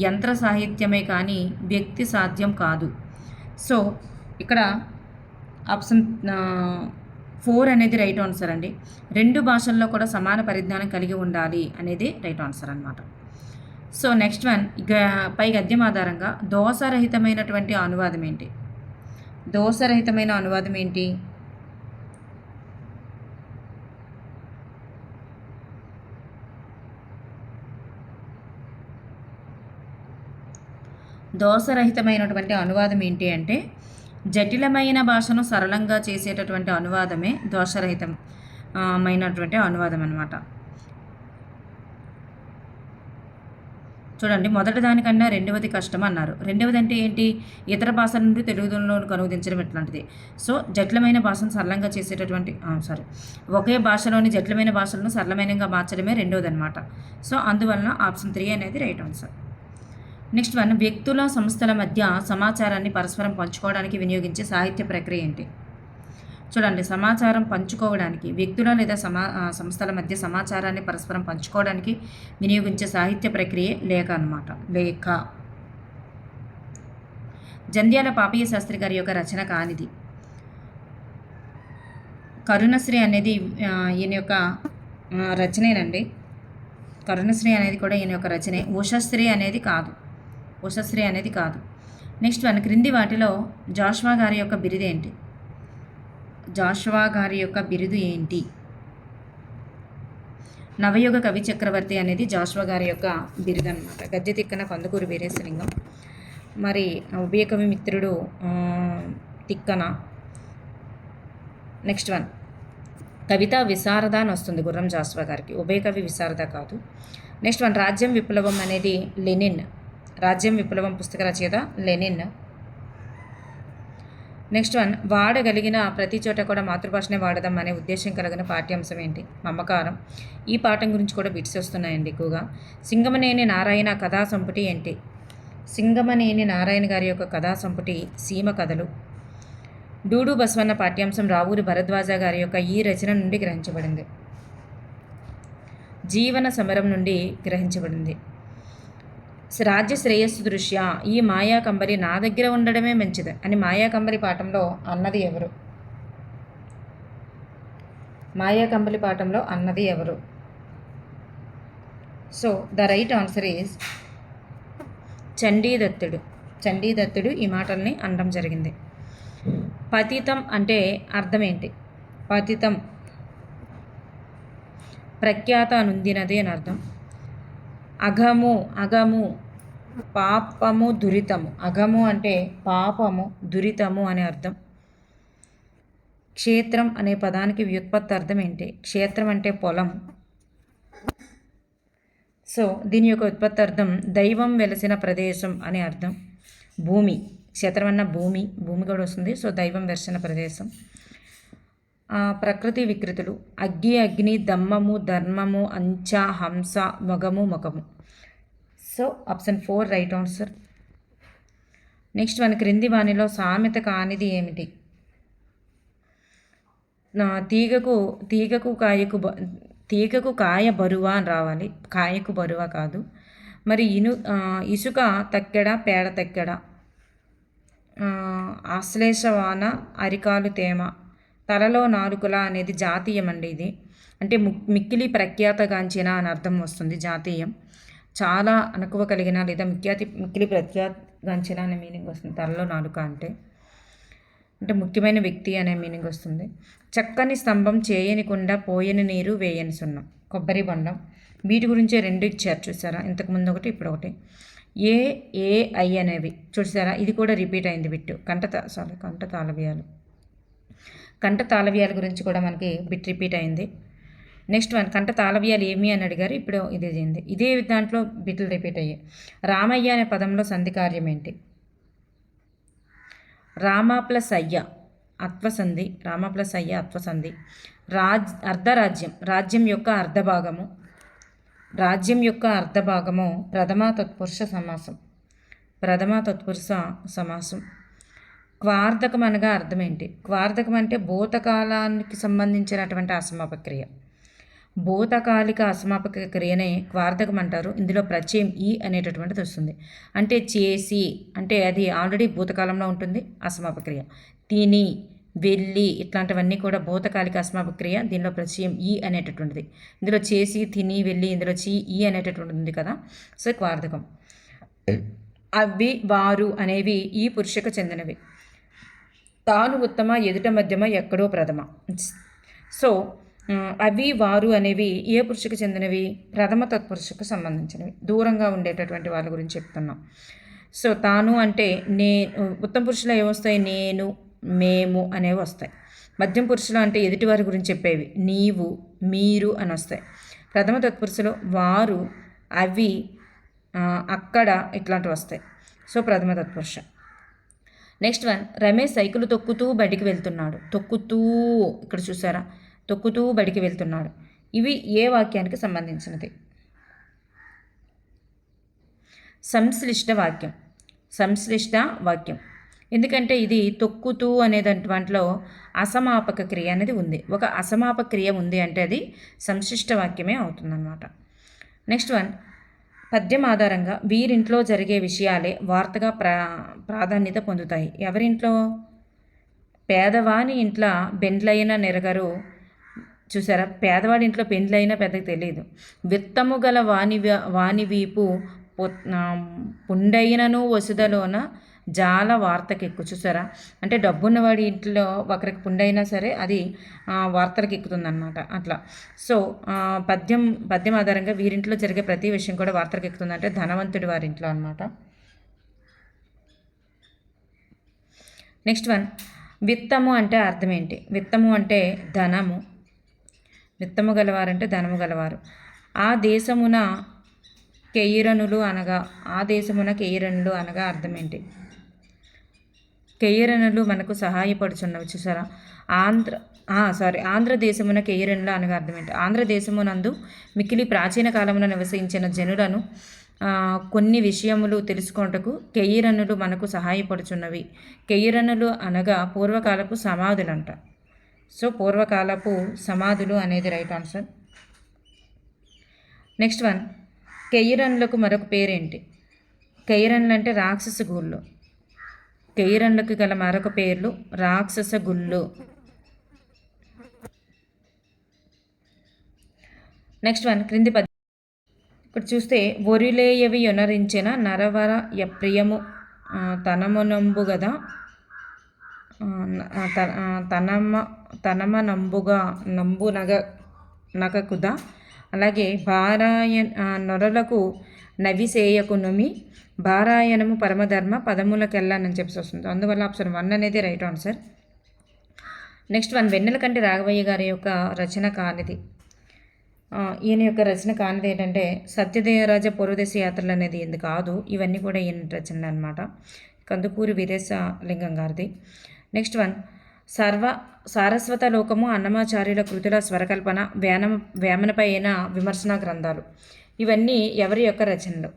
యంత్ర సాహిత్యమే కానీ వ్యక్తి సాధ్యం కాదు. సో ఇక్కడ ఆప్షన్ 4 అనేది రైట్ ఆన్సర్ అండి. రెండు భాషల్లో కూడా సమాన పరిజ్ఞానం కలిగి ఉండాలి అనేది రైట్ ఆన్సర్ అనమాట. సో నెక్స్ట్ వన్, పై గద్యం ఆధారంగా దోషరహితమైనటువంటి అనువాదం ఏంటి? దోషరహితమైన అనువాదం ఏంటి? దోషరహితమైనటువంటి అనువాదం ఏంటి అంటే జటిలమైన భాషను సరళంగా చేసేటటువంటి అనువాదమే దోషరహితం మైనటువంటి అనువాదం అన్నమాట. చూడండి, మొదటి దానికన్నా రెండవది కష్టం అన్నారు. రెండవది అంటే ఏంటి? ఇతర భాషల నుండి తెలుగులోకి అనువదించడం ఎట్లాంటిది. సో జటిలమైన భాషను సరళంగా చేసేటటువంటి ఒకే భాషలోని జటిలమైన భాషలను సరళమైనగా మార్చడమే రెండవది అనమాట. సో అందువలన ఆప్షన్ 3 అనేది రైట్ ఆన్సర్. నెక్స్ట్ వన్, వ్యక్తుల సంస్థల మధ్య సమాచారాన్ని పరస్పరం పంచుకోవడానికి వినియోగించే సాహిత్య ప్రక్రియ ఏంటి? చూడండి, సమాచారం పంచుకోవడానికి వ్యక్తుల లేదా సంస్థల మధ్య సమాచారాన్ని పరస్పరం పంచుకోవడానికి వినియోగించే సాహిత్య ప్రక్రియ లేఖ అన్నమాట. లేఖ. జంధ్యాల పాపయ్య శాస్త్రి గారి యొక్క రచన కానిది. కరుణశ్రీ అనేది ఈయన యొక్క రచనేనండి. కరుణశ్రీ అనేది కూడా ఈయన యొక్క రచనే. ఉషశ్రీ అనేది కాదు. నెక్స్ట్ వన్, క్రింది వాటిలో జాషువా గారి యొక్క బిరుదు ఏంటి? నవయుగ కవి చక్రవర్తి అనేది జాషువా గారి యొక్క బిరుదు అనమాట. గద్దె తిక్కన కందుకూరి వీరేశలింగం, మరి ఉభయకవి మిత్రుడు తిక్కన. నెక్స్ట్ వన్, కవితా విశారద అని వస్తుంది గుర్రం జాషువా గారికి, ఉభయకవి విశారద కాదు. నెక్స్ట్ వన్, రాజ్యం విప్లవం అనేది లెనిన్. రాజ్యం విప్లవం పుస్తక రచయిత లెనిన్. నెక్స్ట్ వన్, వాడగలిగిన ప్రతి చోట కూడా మాతృభాషనే వాడదాం అనే ఉద్దేశం కలిగిన పాఠ్యాంశం ఏంటి? మమకారం. ఈ పాఠం గురించి కూడా బిట్స్ వస్తున్నాయండి ఎక్కువగా. సింగమనేని నారాయణ కథా సంపుటి ఏంటి? సింగమనేని నారాయణ గారి యొక్క కథా సంపుటి సీమ కథలు. డూడు బసవన్న పాఠ్యాంశం రావూరి భరద్వాజ గారి యొక్క ఈ రచన నుండి గ్రహించబడింది. జీవన సమరం నుండి గ్రహించబడింది. రాజ్య శ్రేయస్సు దృష్ట్యా ఈ మాయాకంబరి నా దగ్గర ఉండడమే మంచిది అని మాయాకంబరి పాఠంలో అన్నది ఎవరు? So the right answer is చండీదత్తుడు ఈ మాటల్ని అనడం జరిగింది. పతితం అంటే అర్థం ఏంటి? పతితం ప్రఖ్యాత నొందినది అని అర్థం. అగము పాపము దురితము. అగము అంటే పాపము, దురితము అనే అర్థం. క్షేత్రం అనే పదానికి వ్యుత్పత్తి అర్థం ఏంటి? క్షేత్రం అంటే పొలం. సో దీని యొక్క ఉత్పత్తి అర్థం దైవం వెలసిన ప్రదేశం అనే అర్థం. భూమి, క్షేత్రం అన్న భూమి కూడా వస్తుంది. సో దైవం వెలసిన ప్రదేశం. ప్రకృతి వికృతులు అగ్ని, దమ్మము, ధర్మము, అంచ, హంస, మొగము. So option 4 right answer. Next one, క్రింది వానిలో సామెత కానిది ఏమిటి? తీగకు కాయ బరువా అని రావాలి, కాయకు బరువా కాదు. మరి ఇసుక తక్కెడ, పేడ తక్కెడ. ఆశ్లేషవాన, అరికాలు తేమ. తలలో నాలుకల అనేది జాతీయం అండి. ఇది అంటే మిక్కిలి ప్రఖ్యాతగాంచిన అని అర్థం వస్తుంది. జాతీయం చాలా అణకువ కలిగిన లేదా మిక్కిలి ప్రఖ్యాతగాంచిన అనే మీనింగ్ వస్తుంది. తలలో నాలుక అంటే ముఖ్యమైన వ్యక్తి అనే మీనింగ్ వస్తుంది. చక్కని స్తంభం, చేయని కుండ, పోయని నీరు, వేయని సున్నం. కొబ్బరి బొండం. వీటి గురించే 2 ఇచ్చారు చూసారా, ఇంతకుముందు ఒకటి ఇప్పుడు ఒకటి. ఐ అనేవి చూసారా, ఇది కూడా రిపీట్ అయింది బిట్టు. కంఠ తాళవ్యాల గురించి కూడా మనకి బిట్ రిపీట్ అయింది. నెక్స్ట్ వన్, కంఠ తాళవ్యాలు ఏమి అని అడిగారు, ఇప్పుడు ఇది అయింది. ఇదే దాంట్లో బిట్లు రిపీట్ అయ్యాయి. రామయ్య అనే పదంలో సంధి కార్యం ఏంటి? రామ ప్లస్ అయ్య అత్వసంధి. అర్ధరాజ్యం, రాజ్యం యొక్క అర్ధభాగము. ప్రథమా తత్పురుష సమాసం. క్వార్ధకం అనగా అర్థం ఏంటి? క్వార్ధకం అంటే భూతకాలానికి సంబంధించినటువంటి అసమాపక్రియ. భూతకాలిక అసమాపక క్రియనే క్వార్ధకం అంటారు. ఇందులో ప్రత్యయం ఈ అనేటటువంటిది వస్తుంది. అంటే చేసి అంటే అది ఆల్రెడీ భూతకాలంలో ఉంటుంది అసమాపక్రియ. తిని, వెళ్ళి ఇట్లాంటివన్నీ కూడా భూతకాలిక అసమాపక్రియ. దీనిలో ప్రత్యయం ఈ అనేటటువంటిది. ఇందులో చేసి, తిని, వెళ్ళి, ఇందులో ఈ అనేటటువంటిది ఉంది కదా. సో క్వార్ధకం. అవి, వారు అనేవి ఈ పురుషకు చెందినవి. తాను ఉత్తమ, ఎదుట మధ్యమ, ఎక్కడో ప్రథమ. సో అవి, వారు అనేవి ఏ పురుషుకు చెందినవి? ప్రథమ తత్పురుషుకు సంబంధించినవి. దూరంగా ఉండేటటువంటి వాళ్ళ గురించి చెప్తున్నాం. సో తాను అంటే ఉత్తమ పురుషులో ఏమొస్తాయి? నేను, మేము అనేవి వస్తాయి. మధ్యం పురుషులు అంటే ఎదుటివారి గురించి చెప్పేవి నీవు, మీరు అని వస్తాయి. ప్రథమ తత్పురుషులు వారు, అవి, అక్కడ ఇట్లాంటివి వస్తాయి. సో ప్రథమ తత్పురుష. నెక్స్ట్ వన్, రమేష్ సైకిల్ తొక్కుతూ బడికి వెళ్తున్నాడు. తొక్కుతూ, ఇక్కడ చూసారా, తొక్కుతూ బడికి వెళ్తున్నాడు. ఇవి ఏ వాక్యానికి సంబంధించినది? సంశ్లిష్ట వాక్యం. సంశ్లిష్ట వాక్యం ఎందుకంటే ఇది తొక్కుతూ అనే దాంట్లో అసమాపక క్రియ అనేది ఉంది. ఒక అసమాపక క్రియ ఉంది అంటే అది సంశ్లిష్ట వాక్యమే అవుతుందన్నమాట. నెక్స్ట్ వన్, పద్యం ఆధారంగా వీరింట్లో జరిగే విషయాలే వార్తగా ప్రాధాన్యత పొందుతాయి. ఎవరింట్లో? పేదవాని ఇంట్లో బెండ్లైన నెరగరు. చూసారా, పేదవాడి ఇంట్లో పెండ్లైనా పెద్దకి తెలియదు. విత్తము గల వాని వీపు పుండైనను వసుదలోన జాల వార్తకెక్కు. చూసారా, అంటే డబ్బున్నవాడి ఇంట్లో ఒకరికి పుండైనా సరే అది వార్తలకు ఎక్కుతుందన్నమాట. అట్లా. సో పద్యం ఆధారంగా వీరింట్లో జరిగే ప్రతి విషయం కూడా వార్తలకు ఎక్కుతుందంటే ధనవంతుడి వారి ఇంట్లో అనమాట. నెక్స్ట్ వన్, విత్తము అంటే అర్థం ఏంటి? విత్తము అంటే ధనము. విత్తము గలవారంటే ధనము గలవారు. ఆ దేశమున కెయిరనులు అనగా, ఆ దేశమున కెయిరనులు అనగా అర్థం ఏంటి? కెయిరనులు మనకు సహాయపడుచున్నవి. చూసారా, ఆంధ్రదేశమున కెయిరనులు అనగా అర్థం ఏంటి? ఆంధ్రదేశమునందు మిక్కిలి ప్రాచీన కాలమున నివసించిన జనులను కొన్ని విషయములు తెలుసుకొనుటకు కెయిరనులు మనకు సహాయపడుచున్నవి. కెయిరనులు అనగా పూర్వకాలపు సమాధులంట. సో పూర్వకాలపు సమాధులు అనేది రైట్ ఆన్సర్. నెక్స్ట్ వన్, కెయిరన్లకు మరొక పేరేంటి? కెయిరన్లు అంటే రాక్షస గుళ్ళు. కెయిరన్లకు గల మరొక పేర్లు రాక్షస గుళ్ళు. నెక్స్ట్ వన్, క్రింది ఇక్కడ చూస్తే ఒరిలేయవి యొనరించిన నరవర యప్రియము తనమనంబు గదా తనమనంబుగా నంబు నగకుదా. అలాగే నొరలకు నవిసేయకు నుమి భారాయణము పరమధర్మ పదములకెళ్ళానని చెప్పేసి వస్తుంది. అందువల్ల ఆప్షన్ 1 అనేది right answer. Next one, Vennelakanti Raghavayya గారి యొక్క రచన కానిది. ఈయన యొక్క రచన కానిది ఏంటంటే సత్యదేవరాజ పూర్వదేశ యాత్రలు అనేది ఏంది కాదు. ఇవన్నీ కూడా ఈయన రచనలు అనమాట. కందుకూరి వీరేశలింగం గారిది. నెక్స్ట్ వన్, సారస్వత లోకము అన్నమాచార్యుల కృతుల స్వరకల్పన వేమనపై అయిన విమర్శనా గ్రంథాలు. ఇవన్నీ ఎవరి యొక్క రచనలు?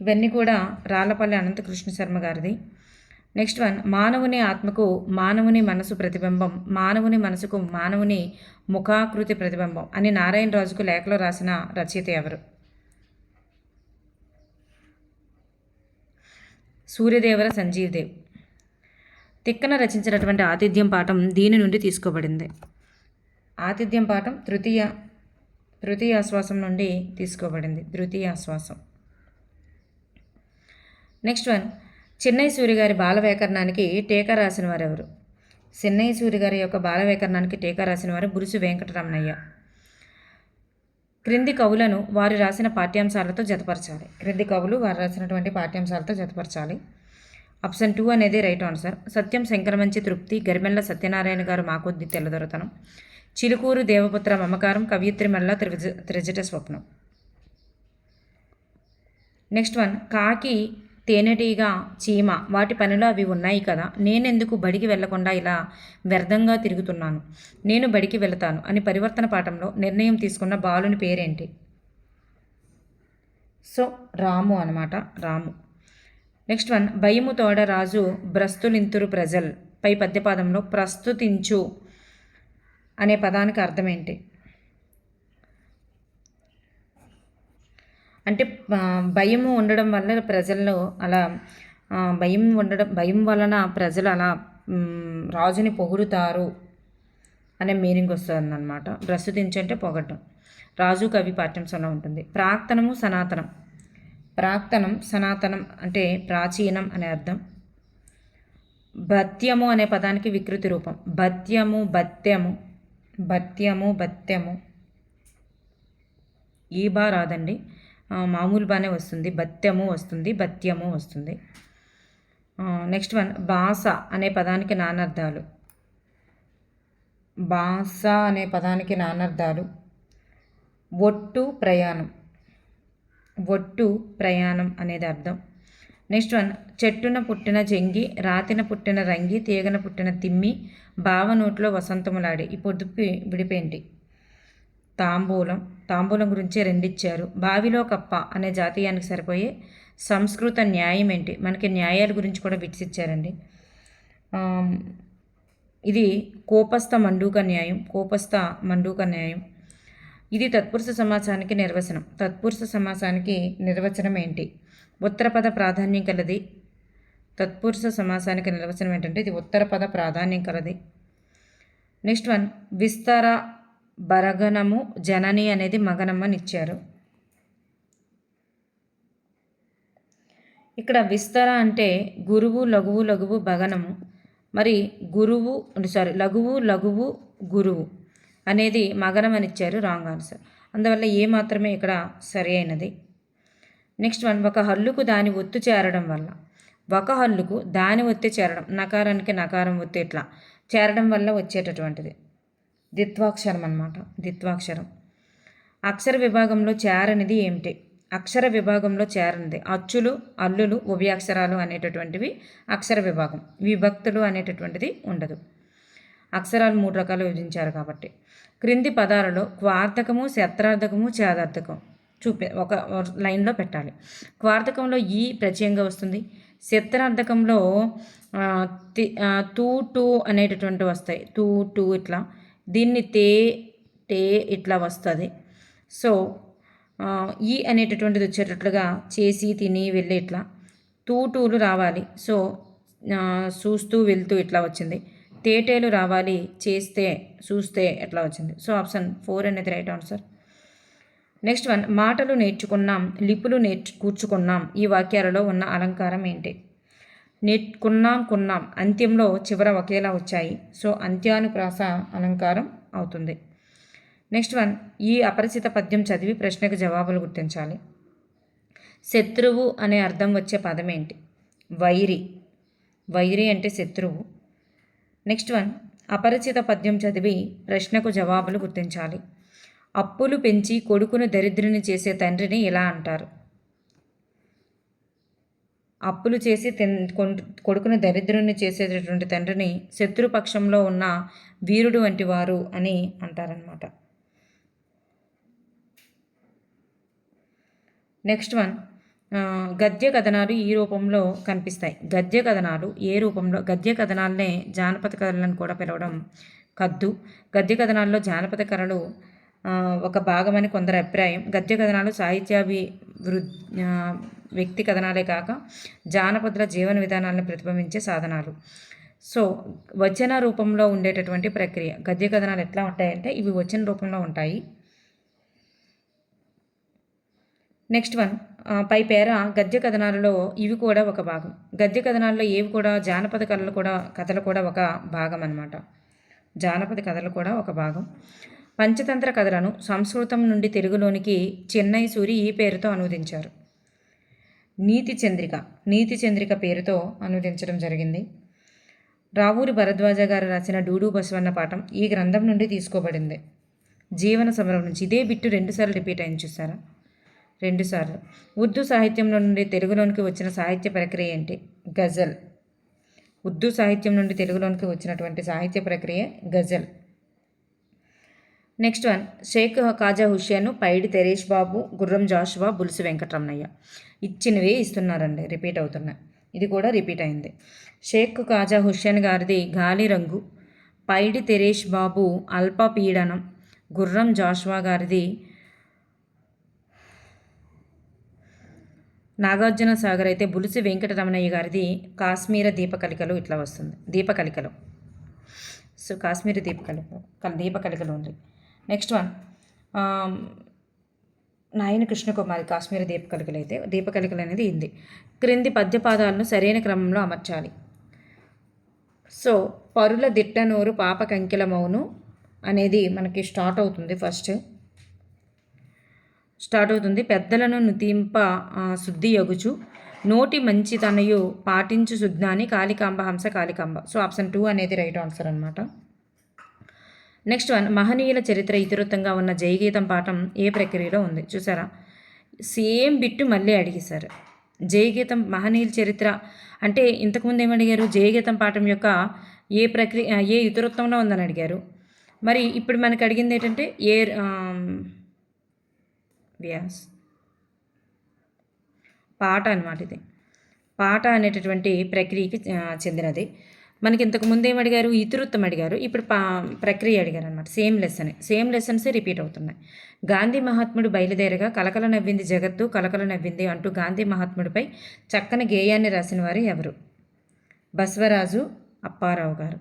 ఇవన్నీ కూడా రాళ్లపల్లి అనంతకృష్ణ శర్మ గారిది. నెక్స్ట్ వన్, మానవుని ఆత్మకు మానవుని మనసు ప్రతిబింబం, మానవుని మనసుకు మానవుని ముఖాకృతి ప్రతిబింబం అని నారాయణరాజుకు లేఖలో రాసిన రచయిత ఎవరు? సూర్యదేవర సంజీవదేవ్. తిక్కన రచించినటువంటి ఆతిథ్యం పాఠం దీని నుండి తీసుకోబడింది. ఆతిథ్యం పాఠం తృతీయ ఆశ్వాసం నుండి తీసుకోబడింది. తృతీయ ఆశ్వాసం. నెక్స్ట్ వన్, చెన్నై సూరి గారి బాల వ్యాకరణానికి టీకా రాసిన వారు ఎవరు? చెన్నై సూరి గారి యొక్క బాల వ్యాకరణానికి టీకా రాసిన వారు బురుసు వెంకటరమణయ్య. క్రింది కవులను వారు రాసిన పాఠ్యాంశాలతో జతపరచాలి. క్రింది కవులు వారు రాసినటువంటి పాఠ్యాంశాలతో జతపరచాలి. ఆప్షన్ 2 అనేది రైట్ ఆన్సర్. సత్యం శంకరమంచి తృప్తి, గరిమెల్ల సత్యనారాయణ గారు మాకొద్ది తెల్లదొరతనం, చిలుకూరు దేవపుత్ర మమకారం, కవియత్రి మల్ల త్రిజట స్వప్నం. నెక్స్ట్ వన్, కాకి, తేనెటీగా, చీమ వాటి పనిలో అవి ఉన్నాయి కదా, నేనెందుకు బడికి వెళ్లకుండా ఇలా వ్యర్థంగా తిరుగుతున్నాను, నేను బడికి వెళతాను అని పరివర్తన పాఠంలో నిర్ణయం తీసుకున్న బాలుని పేరేంటి? సో రాము అనమాట, రాము. నెక్స్ట్ వన్, భయము తోడ రాజు భ్రస్తులింతురు ప్రజల్ పై పద్యపాదంలో ప్రస్తుతించు అనే పదానికి అర్థం ఏంటి? అంటే భయము ఉండడం వల్ల ప్రజల్లో అలా భయం వలన ప్రజలు అలా రాజుని పొగుడుతారు అనే మీనింగ్ వస్తుంది అనమాట. ప్రస్తుతించు అంటే పొగడ్డం. రాజు కవి పాఠ్యాంశంలో ఉంటుంది. ప్రాక్తనము సనాతనం. ప్రాక్తనం సనాతనం అంటే ప్రాచీనం అనే అర్థం. భత్యము అనే పదానికి వికృతి రూపం. భత్యము భత్యము, భత్యము భత్యము. ఈ బా రాదండి, మామూలు బాగానే వస్తుంది. బత్యము వస్తుంది, బత్యము వస్తుంది. నెక్స్ట్ వన్ బాస అనే పదానికి నానార్థాలు. బాస అనే పదానికి నానార్థాలు ఒట్టు ప్రయాణం. ఒట్టు ప్రయాణం అనేది అర్థం. నెక్స్ట్ వన్ చెట్టున పుట్టిన జంగి, రాతిన పుట్టిన రంగి, తీగన పుట్టిన తిమ్మి, బావ నోట్లో వసంతములాడి. ఈ పొద్దుపి విడిపేంటి? తాంబూలం. తాంబూలం గురించి రెండిచ్చారు. బావిలో కప్ప అనే జాతీయానికి సరిపోయే సంస్కృత న్యాయం ఏంటి? మనకి న్యాయాల గురించి కూడా బిట్స్ ఇచ్చారండి. ఇది కోపస్థ మండూక న్యాయం. కోపస్థ మండూక న్యాయం. ఇది తత్పురుష సమాసానికి నిర్వచనం. తత్పురుష సమాసానికి నిర్వచనం ఏంటి? ఉత్తరపద ప్రాధాన్యం కలది. తత్పురుష సమాసానికి నిర్వచనం ఏంటంటే ఇది ఉత్తరపద ప్రాధాన్యం కలది. నెక్స్ట్ వన్ విస్తర బరగనము జనని అనేది మగనమ్మని ఇచ్చారు. ఇక్కడ విస్తర అంటే గురువు లఘువు లఘువు భగనము. మరి లఘువు లఘువు గురువు అనేది మగనం అని ఇచ్చారు. Wrong answer. అందువల్ల ఏ మాత్రమే ఇక్కడ సరి అయినది. నెక్స్ట్ వన్ ఒక హల్లుకు దాని ఒత్తు చేరడం వల్ల. ఒక హల్లుకు దాని ఒత్తి చేరడం, నకారానికి నకారం ఒత్తి ఇట్లా చేరడం వల్ల వచ్చేటటువంటిది ద్విత్వాక్షరం అన్నమాట. ద్విత్వాక్షరం. అక్షర విభాగంలో చేరనిది ఏమిటి? అక్షర విభాగంలో చేరనిది అచ్చులు, అల్లులు, ఉభయాక్షరాలు అనేటటువంటివి అక్షర విభాగం. విభక్తులు అనేటటువంటిది ఉండదు. అక్షరాలు 3 రకాలు విభజించారు కాబట్టి. క్రింది పదాలలో క్వార్థకము, శత్రార్థకము, ఛేదార్థకం ఒక లైన్లో పెట్టాలి. క్వార్థకంలో ఈ ప్రత్యయంగా వస్తుంది. శత్రార్థకంలో తూ టూ అనేటటువంటి వస్తాయి. తూ టూ ఇట్లా. దీన్ని తే టే ఇట్లా వస్తుంది. సో ఈ అనేటటువంటిది వచ్చేటట్లుగా చేసి తిని వెళ్ళి ఇట్లా తూ టూలు రావాలి. సో చూస్తూ వెళ్తూ ఇట్లా వచ్చింది. తేటేలు రావాలి, చేస్తే చూస్తే ఎట్లా వచ్చింది. సో ఆప్షన్ 4 అనేది రైట్ ఆన్సర్. నెక్స్ట్ వన్ మాటలు నేర్చుకున్నాం, లిపులు కూర్చుకున్నాం. ఈ వాక్యాలలో ఉన్న అలంకారం ఏంటి? కున్నాం అంత్యంలో చివర ఒకేలా వచ్చాయి. సో అంత్యానుప్రాస అలంకారం అవుతుంది. నెక్స్ట్ వన్ ఈ అపరిచిత పద్యం చదివి ప్రశ్నకు జవాబులు గుర్తించాలి. శత్రువు అనే అర్థం వచ్చే పదం ఏంటి? వైరి. వైరి అంటే శత్రువు. నెక్స్ట్ వన్ అపరిచిత పద్యం చదివి ప్రశ్నకు జవాబులు గుర్తించాలి. అప్పులు పెంచి కొడుకును దరిద్రుని చేసే తండ్రిని ఎలా అంటారు? అప్పులు చేసి కొడుకును దరిద్రుని చేసేటటువంటి తండ్రిని శత్రుపక్షంలో ఉన్న వీరుడు వంటి వారు అని అంటారనమాట. నెక్స్ట్ వన్ గద్య కథనాలు ఈ రూపంలో కనిపిస్తాయి. గద్య కథనాలు ఏ రూపంలో? గద్య కథనాలనే జానపద కథలను కూడా పిలవడం కద్దు. గద్య కథనాల్లో జానపద కథలు ఒక భాగమని కొందరి అభిప్రాయం. గద్య కథనాలు వ్యక్తి కథనాలే కాక జానపదుల జీవన విధానాలను ప్రతిబింబించే సాధనాలు. సో వచన రూపంలో ఉండేటటువంటి ప్రక్రియ. గద్య కథనాలు ఎట్లా ఉంటాయంటే ఇవి వచన రూపంలో ఉంటాయి. నెక్స్ట్ వన్ పై పేర గద్య కథనాలలో ఇవి కూడా ఒక భాగం. గద్య కథనాల్లో ఏవి కూడా జానపద కథలు కూడా ఒక భాగం అన్నమాట. జానపద కథలు కూడా ఒక భాగం. పంచతంత్ర కథలను సంస్కృతం నుండి తెలుగులోనికి చెన్నై సూరి ఈ పేరుతో అనువదించారు. నీతి చంద్రిక పేరుతో అనువదించడం జరిగింది. రావూరి భరద్వాజ గారు రాసిన డూడు బసవన్న పాఠం ఈ గ్రంథం నుండి తీసుకోబడింది. జీవన సమరం నుంచి. ఇదే బిట్టు 2 సార్లు రిపీట్ అయింది, చూసారా? 2 సార్లు. ఉర్దూ సాహిత్యంలో నుండి తెలుగులోనికి వచ్చిన సాహిత్య ప్రక్రియ ఏంటి? గజల్. ఉర్దూ సాహిత్యం నుండి తెలుగులోనికి వచ్చినటువంటి సాహిత్య ప్రక్రియ గజల్. నెక్స్ట్ వన్ షేక్ కాజా హుస్సేన్, పైడి తెరేష్ బాబు, గుర్రం జాషువా, బుల్సు వెంకటరమణయ్య. ఇచ్చినవే ఇస్తున్నారండి, రిపీట్ అవుతున్నాయి. ఇది కూడా రిపీట్ అయింది. షేక్ కాజా హుస్సేన్ గారిది గాలి రంగు, పైడి తెరేష్ బాబు అల్పపీడనం, గుర్రం జాషువా గారిది నాగార్జున సాగర్ అయితే బులుసి వెంకటరమణయ్య గారిది కాశ్మీర దీపకలికలు ఇట్లా వస్తుంది. దీపకలికలు. సో కాశ్మీర దీపకలికలు ఉంది. నెక్స్ట్ వన్ నాయన కృష్ణకుమారి కాశ్మీర దీపకలికలు అయితే దీపకలికలు అనేది ఉంది. క్రింది పద్యపాదాలను సరైన క్రమంలో అమర్చాలి. సో పరుల దిట్టనూరు పాప కంకిల మౌను అనేది మనకి స్టార్ట్ అవుతుంది ఫస్ట్. స్టార్ట్ అవుతుంది. పెద్దలను నుతింప శుద్ధి యగుచు నోటి మంచితనయు పాటించు శుద్ధాని కాళికాంబ హంస కాళికాంబ. సో ఆప్షన్ 2 అనేది రైట్ ఆన్సర్ అనమాట. నెక్స్ట్ వన్, మహనీయుల చరిత్ర ఇతివృత్తంగా ఉన్న జయగీతం పాఠం ఏ ప్రక్రియలో ఉంది? చూసారా, సేమ్ బిట్టు మళ్ళీ అడిగేశారు. జయగీతం మహనీయుల చరిత్ర అంటే ఇంతకుముందు ఏమడిగారు? జయగీతం పాఠం యొక్క ఏ ఇతివృత్తంలో ఉందని అడిగారు. మరి ఇప్పుడు మనకు అడిగింది ఏంటంటే వ్యాస్ పాట అనమాట. ఇది పాట అనేటటువంటి ప్రక్రియకి చెందినది. మనకి ఇంతకు ముందు ఏమడిగారు? ఇతివృత్తం అడిగారు. ఇప్పుడు ప్రక్రియ అడిగారు అనమాట. సేమ్ లెసన్సే రిపీట్ అవుతున్నాయి. గాంధీ మహాత్ముడు బయలుదేరగా కలకల నవ్వింది జగత్తు కలకల నవ్వింది అంటూ గాంధీ మహాత్ముడిపై చక్కని గేయాన్ని రాసిన వారు ఎవరు? బసవరాజు అప్పారావు గారు.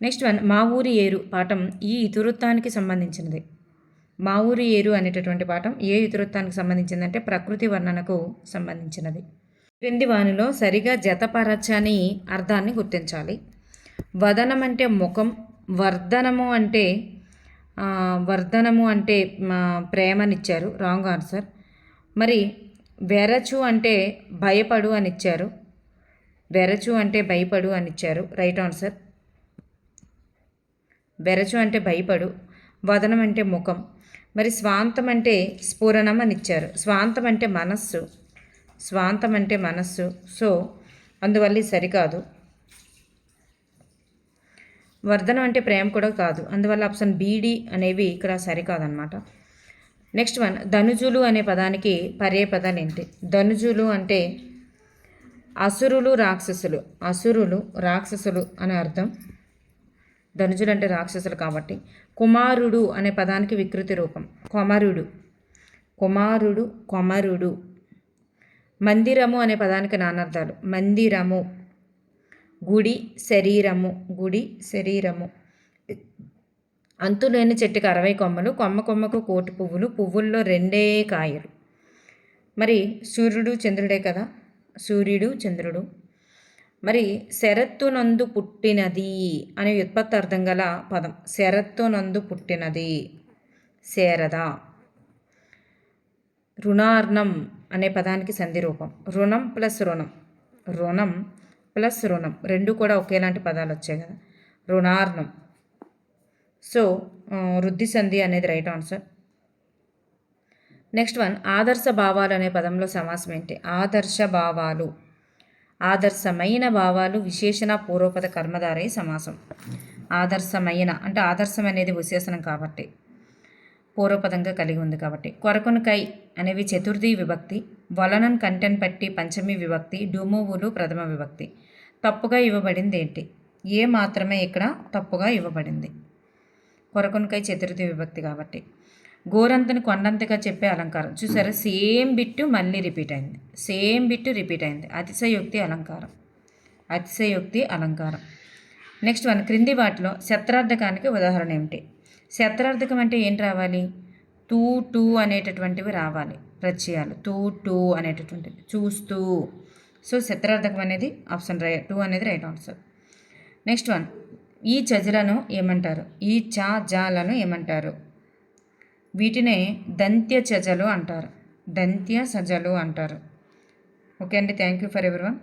నెక్స్ట్ వన్, మా ఊరి ఏరు పాఠం ఈ ఇతివృత్తానికి సంబంధించినది. మా ఊరి ఏరు అనేటటువంటి పాఠం ఏ ఇతివృత్తానికి సంబంధించిందంటే ప్రకృతి వర్ణనకు సంబంధించినది. క్రింది వానిలో సరిగా జతపరచని అర్థాన్ని గుర్తించాలి. వదనం అంటే ముఖం, వర్ధనము అంటే ప్రేమనిచ్చారు, రాంగ్ ఆన్సర్. మరి వెరచు అంటే భయపడు అని ఇచ్చారు, వెరచు అంటే భయపడు అని ఇచ్చారు, రైట్ ఆన్సర్. వెరచు అంటే భయపడు, వదనం అంటే ముఖం. మరి స్వాంతం అంటే స్ఫురణం అని ఇచ్చారు, స్వాంతం అంటే మనస్సు, స్వాంతం అంటే మనస్సు. సో అందువల్ల ఇది సరికాదు. వర్ధనం అంటే ప్రేమ కూడా కాదు, అందువల్ల ఆప్షన్ బీడి అనేవి ఇక్కడ సరికాదన్నమాట. నెక్స్ట్ వన్, ధనుజులు అనే పదానికి పర్యాయపదాలు ఏంటి? ధనుజులు అంటే అసురులు రాక్షసులు అనే అర్థం. ధనుజులు అంటే రాక్షసులు కాబట్టి. కుమారుడు అనే పదానికి వికృతి రూపం కొమరుడు. మందిరము అనే పదానికి నానార్థాలు. మందిరము, గుడి, శరీరము. అంతులేని చెట్టుకి 60 కొమ్మలు, కొమ్మకు కోటి పువ్వులు, పువ్వుల్లో 2 కాయలు. మరి సూర్యుడు చంద్రుడే కదా, సూర్యుడు చంద్రుడు. మరి శరత్తునందు పుట్టినది అనే వ్యుత్పత్తార్థం గల పదం. శరత్తునందు పుట్టినది శారద. రుణార్ణం అనే పదానికి సంధి రూపం. రుణం ప్లస్ రుణం రెండు కూడా ఒకేలాంటి పదాలు వచ్చాయి కదా, రుణార్ణం. సో వృద్ధి సంధి అనేది రైట్ ఆన్సర్. నెక్స్ట్ వన్, ఆదర్శ భావాలు అనే పదంలో సమాసం ఏంటి? ఆదర్శమైన భావాలు విశేషణ పూర్వపద కర్మధారయ సమాసం. ఆదర్శమైన అంటే ఆదర్శం అనేది విశేషణం కాబట్టి పూర్వపదంగా కలిగి ఉంది కాబట్టి. కొరకొనకై అనేవి చతుర్థి విభక్తి, వలనన్ కంటెన్ పట్టి పంచమి విభక్తి, డూమోవులు ప్రథమ విభక్తి. తప్పుగా ఇవ్వబడింది ఏంటి? ఏ మాత్రమే ఇక్కడ తప్పుగా ఇవ్వబడింది. కొరకొనకై చతుర్థి విభక్తి కాబట్టి. గోరంతని కొండంతగా చెప్పే అలంకారం. చూసారా, సేమ్ బిట్టు మళ్ళీ రిపీట్ అయింది. అతిశయోక్తి అలంకారం. నెక్స్ట్ వన్, క్రింది వాటిలో శత్రార్థకానికి ఉదాహరణ ఏమిటి? శత్రార్థకం అంటే ఏంటి రావాలి? టూ అనేటటువంటివి రావాలి, ప్రత్యయాలు. టూ అనేటటువంటివి, చూస్తూ. సో శత్రార్థకం అనేది ఆప్షన్ 2 అనేది రైట్ ఆన్సర్. నెక్స్ట్ వన్, ఈ చజలను ఏమంటారు? ఈ జాలను ఏమంటారు? వీటినే దంత్య సజలు అంటారు. ఓకే అండి, థ్యాంక్ యూ ఫర్ ఎవరీవన్.